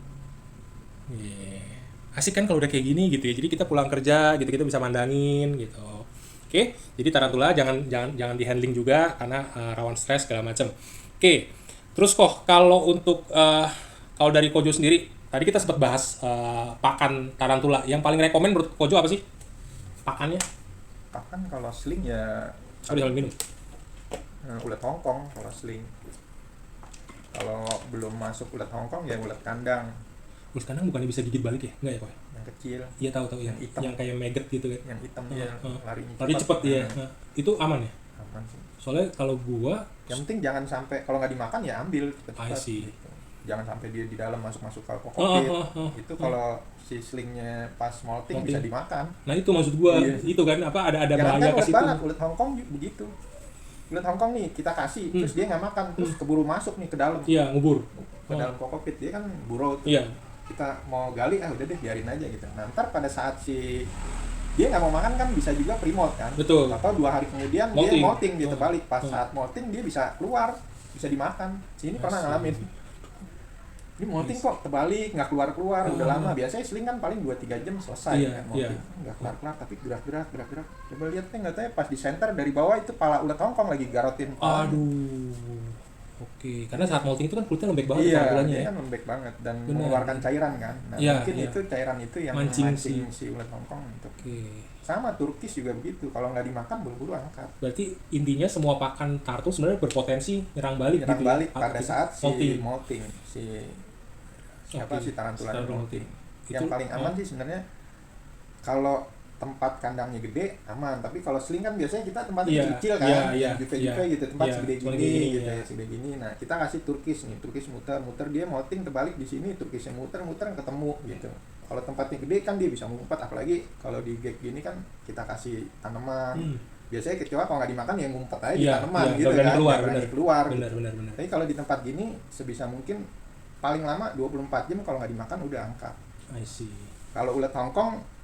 Iya. Asik kan kalau udah kayak gini gitu ya. Jadi kita pulang kerja gitu, kita bisa mandangin gitu. Oke, jadi tarantula jangan di handling juga karena rawan stres segala macam. Oke. Terus kok kalau untuk kalau dari Kojo sendiri, tadi kita sempat bahas pakan tarantula. Yang paling rekomen menurut Kojo apa sih? Pakannya? Pakan kalau sling ya Sorry, minum. ulet Hongkong kalau sling. Kalau belum masuk ulet Hongkong ya ulet kandang Ulet kandang bukannya bisa gigit balik ya? Enggak ya, Koy? yang kecil, Iya, tahu yang hitam. yang kayak maggot gitu kan. yang hitam Iya. lari Cepet ya. Nah, itu aman ya? Aman sih. Soalnya kalau gua Yang penting jangan sampai kalau nggak dimakan ya ambil I cepet-cepet. see. Gitu. Jangan sampai dia di dalam masuk ke kokpit. Itu kalau si slingnya pas molting bisa dimakan. Nah, itu maksud gua. Iya. Itu kan apa ada Jangan bahaya kan ke ulet situ. banget, ulet Hongkong begitu. Ulet Hongkong nih kita kasih, terus dia nggak makan, terus keburu masuk nih ke dalam. Iya, ngubur. Ke dalam kokpit dia kan burrow tuh. Iya. Kita mau gali udah deh biarin aja gitu. Nah, ntar pada saat si dia nggak mau makan kan bisa juga pre-molt kan. Betul. Atau 2 hari kemudian Molting. dia molting gitu balik. Pas saat molting dia bisa keluar, bisa dimakan. Sini pernah ngalamin. Ini molting kok terbalik, nggak keluar-keluar, udah lama. Biasanya seling kan paling 2-3 jam selesai Iya, kan molting. iya. Nggak keluar-keluar tapi gerak-gerak. Coba lihat nih, nggak tahu ya pas di center dari bawah itu pala ulet Hongkong lagi garotin. Aduh. Oke, karena saat molting itu kan kulitnya lembek banget Iya, tarantulanya dia ya. kan lembek banget dan Benar. mengeluarkan cairan kan. Nah, Iya, mungkin iya. itu cairan itu yang Mancing mancing si ulet Hongkong untuk. Oke. Sama Turkis juga begitu. Kalau nggak dimakan buru-buru angkat. Berarti intinya semua pakan tartu sebenarnya berpotensi nyerang balik Nyerang gitu. balik pada saat si molting. molting, si siapa Oke. si tarantulanya Tarantula molting. molting. Yang Itu- paling aman sih sebenarnya kalau tempat kandangnya gede aman, tapi kalau sling kan biasanya kita tempatnya Iya, kecil kan, iya, juve-juve iya. gitu, tempat Iya, segede cuma gini, kayak gini, gitu iya. ya, segede gini. Nah, kita kasih Turkis nih, Turkis muter dia molting terbalik di sini, Turkisnya muter ketemu gitu. Kalau tempatnya gede kan dia bisa ngumpet, apalagi kalau di gag gini kan kita kasih tanaman. Biasanya kecoa kalau nggak dimakan ya ngumpet aja di Iya, tanaman iya, gitu nggak berani kan, keluar, nggak berani benar. keluar. Benar. Tapi kalau di tempat gini sebisa mungkin paling lama 24 jam kalau nggak dimakan udah angkat. I see. Kalau ulet Hongkong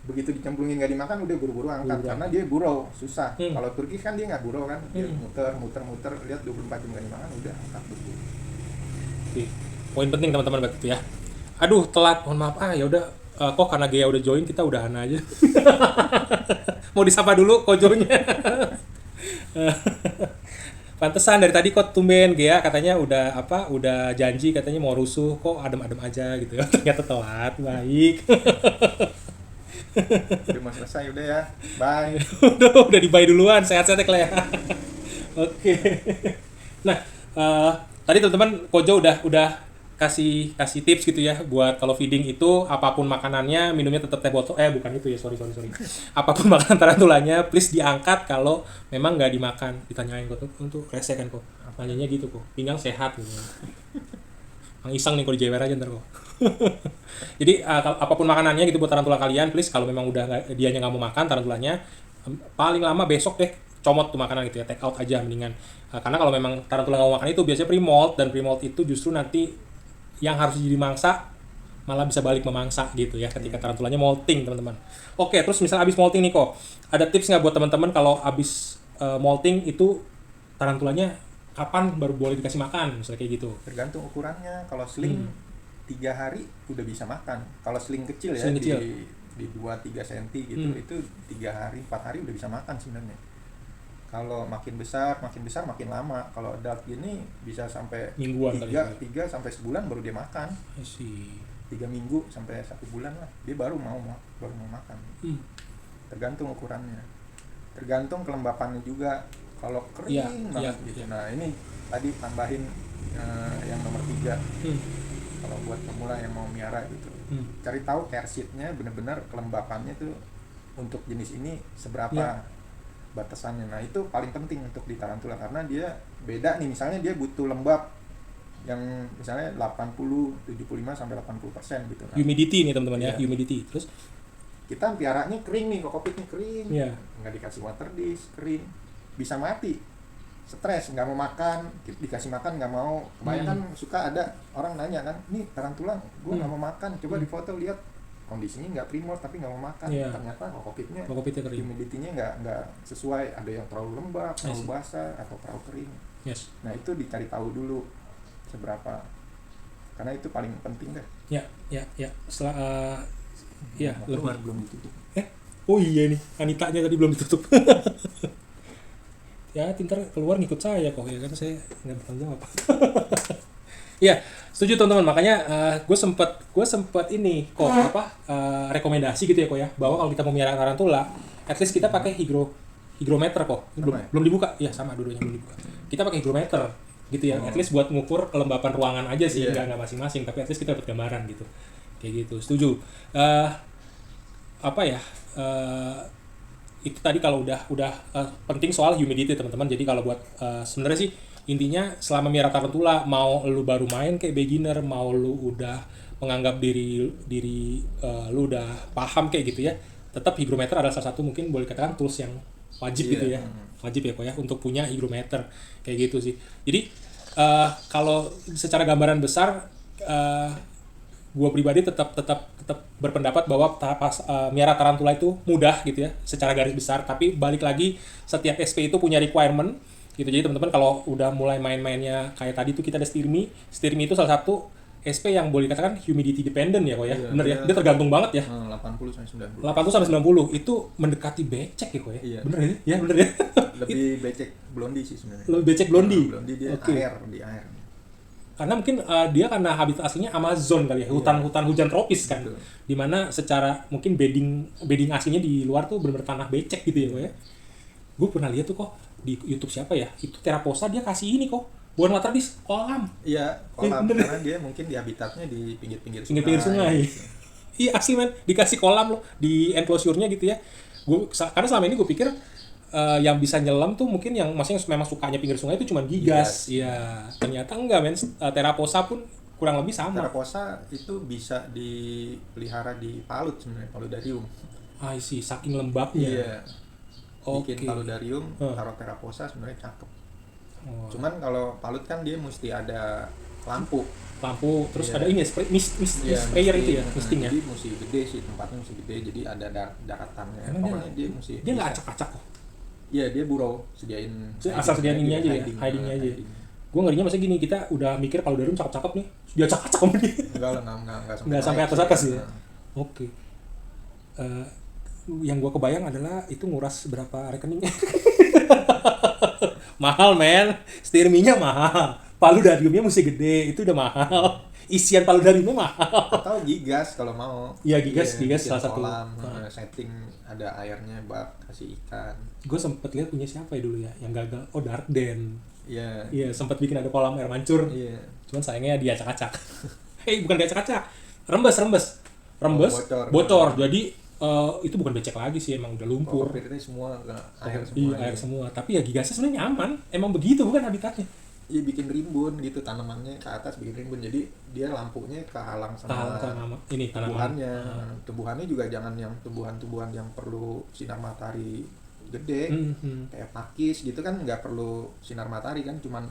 begitu dicemplungin nggak dimakan udah buru-buru angkat Buru-buru karena dia burrow susah. Hmm. Kalau Turki kan dia nggak burrow kan, dia Hmm. muter lihat 24 jam nggak dimakan udah angkat buru-buru. Oke. Poin penting teman-teman buat itu ya. Aduh, telat. Mohon maaf. Ya udah. Kok karena Gea udah join kita udahan aja. Mau disapa dulu Kojonya. Pantesan dari tadi kok tumben Gea katanya udah janji katanya mau rusuh, kok adem-adem aja gitu ya. Ternyata telat. Baik. Udah mau selesai udah ya, bye. udah di-bye duluan, sehat-sehat ya Klea. Oke. Nah, tadi teman-teman Kojo udah kasih tips gitu ya buat kalau feeding itu apapun makanannya minumnya tetap teh botol, bukan itu ya, sorry. Apapun makanan tarantulanya please diangkat kalau memang nggak dimakan. Ditanyain kok untuk rese kan kok, nanyanya gitu kok, pinggang sehat gitu. Mang iseng nih kalau dijewer aja ntar kok. Jadi apapun makanannya gitu buat tarantula kalian please, kalau memang udah dianya nggak mau makan tarantulanya, paling lama besok deh comot tuh makanan gitu ya, take out aja mendingan. Karena kalau memang tarantula nggak mau makan itu biasanya pre-molt, dan pre-molt itu justru nanti yang harus jadi mangsa malah bisa balik memangsa gitu ya ketika tarantulanya molting teman-teman. Oke, terus misal abis molting nih kok, ada tips nggak buat teman-teman kalau abis molting itu tarantulanya kapan baru boleh dikasih makan misalnya kayak gitu? Tergantung ukurannya. Kalau sling 3 hari udah bisa makan. Kalau sling kecil ya, Sling kecil. di 2-3 cm gitu, itu 3 hari 4 hari udah bisa makan sebenarnya. Kalau makin besar makin lama. Kalau adult gini bisa sampai Mingguan kali ya. 3 sampai sebulan baru dia makan. I see. 3 minggu sampai 1 bulan lah dia baru mau makan. Tergantung ukurannya, tergantung kelembapannya juga. Kalau kering Iya, banget iya, gitu. iya. Nah ini tadi tambahin yang nomor 3. Kalau buat pemula yang mau miara gitu, cari tahu hair sheet-nya bener-bener kelembapannya tuh untuk jenis ini seberapa. Iya. Batasannya. Nah itu paling penting untuk di tarantula karena dia beda nih, misalnya dia butuh lembab yang misalnya 80, 75 sampai 80% gitu. Nah, Humidity nih teman-teman ya, Iya. humidity. Terus kita piaranya kering nih, kokopitnya kering, Iya. nggak dikasih water dish, kering, bisa mati, stres, nggak mau makan, dikasih makan nggak mau. Kebanyakan suka ada orang nanya kan, nih tarantula gue nggak mau makan, coba di foto lihat kondisinya nggak primor tapi nggak mau makan. Iya. Ternyata kokpitnya Kokpitnya kering. humidity-nya nggak sesuai, ada yang terlalu lembab, terlalu basah atau terlalu kering. Yes. Nah itu dicari tahu dulu seberapa, karena itu paling penting deh. Ya. Setelah ya Mau lebih. keluar belum ditutup. Oh iya nih, Anitanya tadi belum ditutup. Ya, Tintar keluar ngikut saya kok ya kan, saya nggak bertanggung jawab. Ya, setuju teman-teman. Makanya gue sempet ini kok rekomendasi gitu ya kok ya, bahwa kalau kita mau melihara tarantula, at least kita pakai hygrometer kok. Belum dibuka. Ya, sama dua-duanya belum dibuka. Kita pakai hygrometer gitu ya. At least buat ngukur kelembapan ruangan aja sih, nggak masing-masing, tapi at least kita dapat gambaran gitu. Kayak gitu. Setuju. Itu tadi kalau udah penting soal humidity teman-teman. Jadi kalau buat sebenarnya sih intinya selama melihara tarantula, mau lu baru main kayak beginner, mau lu udah menganggap diri lu udah paham kayak gitu ya, tetap hygrometer adalah salah satu mungkin boleh katakan tools yang wajib gitu ya. Wajib ya kok ya untuk punya hygrometer kayak gitu sih. Jadi kalau secara gambaran besar gue pribadi tetap berpendapat bahwa melihara tarantula itu mudah gitu ya secara garis besar, tapi balik lagi setiap SP itu punya requirement gitu. Jadi teman-teman kalau udah mulai main-mainnya kayak tadi tuh kita ada Stirmi itu salah satu SP yang boleh dikatakan humidity dependent ya kok ya. Bener ya, dia tergantung banget ya. 80-90. 80-90 itu mendekati becek ya kok ya. Iya. Bener ya? Ya bener ya. Lebih becek Blondie sih sebenarnya. Lebih becek Blondie. Blondie dia Oke. di air. Karena mungkin dia karena habitat aslinya Amazon kali ya, hutan hujan tropis kan. Betul. Dimana secara mungkin bedding aslinya di luar tuh bener-bener tanah becek gitu ya kok ya. Gue pernah lihat tuh kok di YouTube siapa ya, itu Teraposa dia kasih ini kok, bukan water dish, kolam. Iya, kolam Bener. karena dia mungkin di habitatnya di pinggir-pinggir sungai. Pinggir sungai. Iya asli men, dikasih kolam loh di enclosure-nya gitu ya. Karena selama ini gue pikir yang bisa nyelam tuh mungkin yang maksudnya memang sukanya pinggir sungai itu cuma gigas. Iya, ternyata enggak men. Teraposa pun kurang lebih sama. Teraposa itu bisa dipelihara di palut sebenarnya, paludarium. I see, saking lembabnya. Iya. Oke. Bikin paludarium, taruh Teraposa sebenarnya cakep. Oh. Cuman kalau palut kan dia mesti ada lampu. Terus Iya. ada ini mist Iya, sprayer mesti- itu ya, misting ya. Jadi mesti gede sih, tempatnya mesti gede, jadi ada daratannya. Emang Pokoknya dia mesti dia nggak bisa. acak-acak kok. Iya, dia burrow, sediain Asal sediain ini aja ya, hidingnya aja. Gue ngerinya masa gini, kita udah mikir paludarium cakep-cakep nih, dia acak-acak sama dia. Enggak lah, Nggak sampai atas-atas ya. Nah, Oke. Yang gue kebayang adalah itu nguras berapa rekening. Mahal men, Stirminya mahal, paludariumnya mesti gede, itu udah mahal. Isian paludariumnya mahal. atau gigas kalau mau. Iya, gigas bikin salah satu. kolam, setting ada airnya, bak kasih ikan. Gue sempet lihat punya siapa ya dulu ya, yang gagal. Oh, Darkden. Iya. Iya, sempet bikin ada kolam air mancur. Iya. Cuman sayangnya dia acak-acak. Bukan dia acak-acak. Rembes. Bocor. Jadi itu bukan becek lagi sih, emang udah lumpur. Kokpitnya semua air semua. Iya, air semua. Tapi ya gigasnya sebenarnya nyaman. Emang begitu bukan habitatnya. Iya, bikin rimbun gitu, tanamannya ke atas bikin rimbun. Jadi dia lampunya kehalang sama Ini tanaman. tumbuhannya. Tumbuhannya juga jangan yang tumbuhan-tumbuhan yang perlu sinar matahari gede. Kayak pakis gitu kan nggak perlu sinar matahari kan, cuman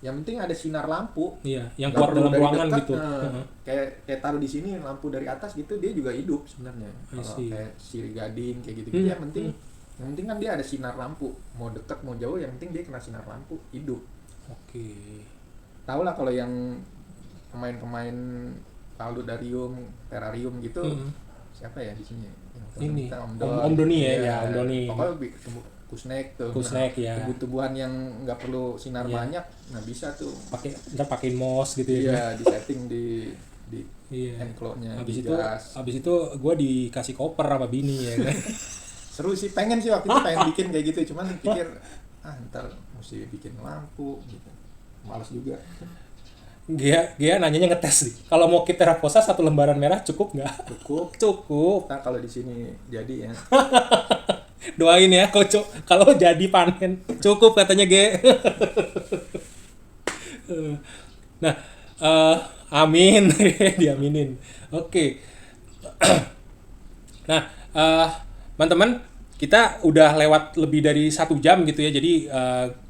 yang penting ada sinar lampu. Iya, yang Nggak kuat perlu dalam dari ruangan dekat, gitu. Kayak taruh di sini lampu dari atas gitu, dia juga hidup sebenarnya. I Kalau see. kayak sirih gading kayak gitu-gitu, yang penting kan dia ada sinar lampu. Mau dekat mau jauh, yang penting dia kena sinar lampu, hidup. Oke. Tahu lah kalau yang pemain-pemain paludarium, terrarium gitu, siapa ya di sini? Ini Kita, Om Doni ya, Om Doni. Pokoknya kusnek tuh. Kusnek, ya. Tumbuh-tumbuhan yang nggak perlu sinar Iya. banyak, nah bisa tuh. Ntar pakein moss gitu ya. Iya, di setting di Iya. enclosure-nya. Habis itu gue dikasih koper sama bini ya kan. Seru sih, pengen sih waktu itu pengen bikin kayak gitu, cuman pikir ntar mesti bikin lampu gitu. Males juga. Gia nanyanya ngetes nih. Kalau mau kita Teraposa 1 lembaran merah cukup nggak? Cukup. Ntar kalau di sini jadi ya. Doain ya kalau jadi panen cukup katanya Ge. Nah, amin. Diaminin. Oke. Nah, teman-teman, kita udah lewat lebih dari 1 jam gitu ya, jadi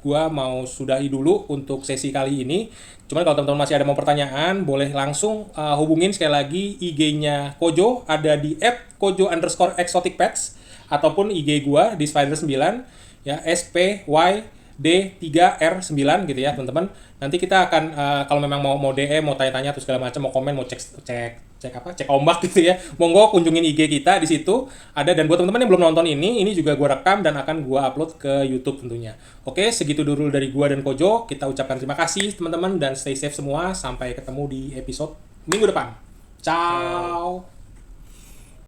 gua mau sudahi dulu untuk sesi kali ini. Cuman kalau teman-teman masih ada mau pertanyaan, boleh langsung hubungin sekali lagi IG-nya Kojo, ada di @kojo_exoticpets, ataupun IG gua di Spider9, ya, SPYD3R9 gitu ya teman-teman. Nanti kita akan kalau memang mau DM, mau tanya-tanya atau segala macam, mau komen, mau cek ombak gitu ya, monggo kunjungin IG kita di situ ada. Dan buat teman-teman yang belum nonton ini juga gua rekam dan akan gua upload ke YouTube tentunya. Oke, segitu dulu dari gua dan Kojo. Kita ucapkan terima kasih teman-teman dan stay safe semua. Sampai ketemu di episode minggu depan. Ciao.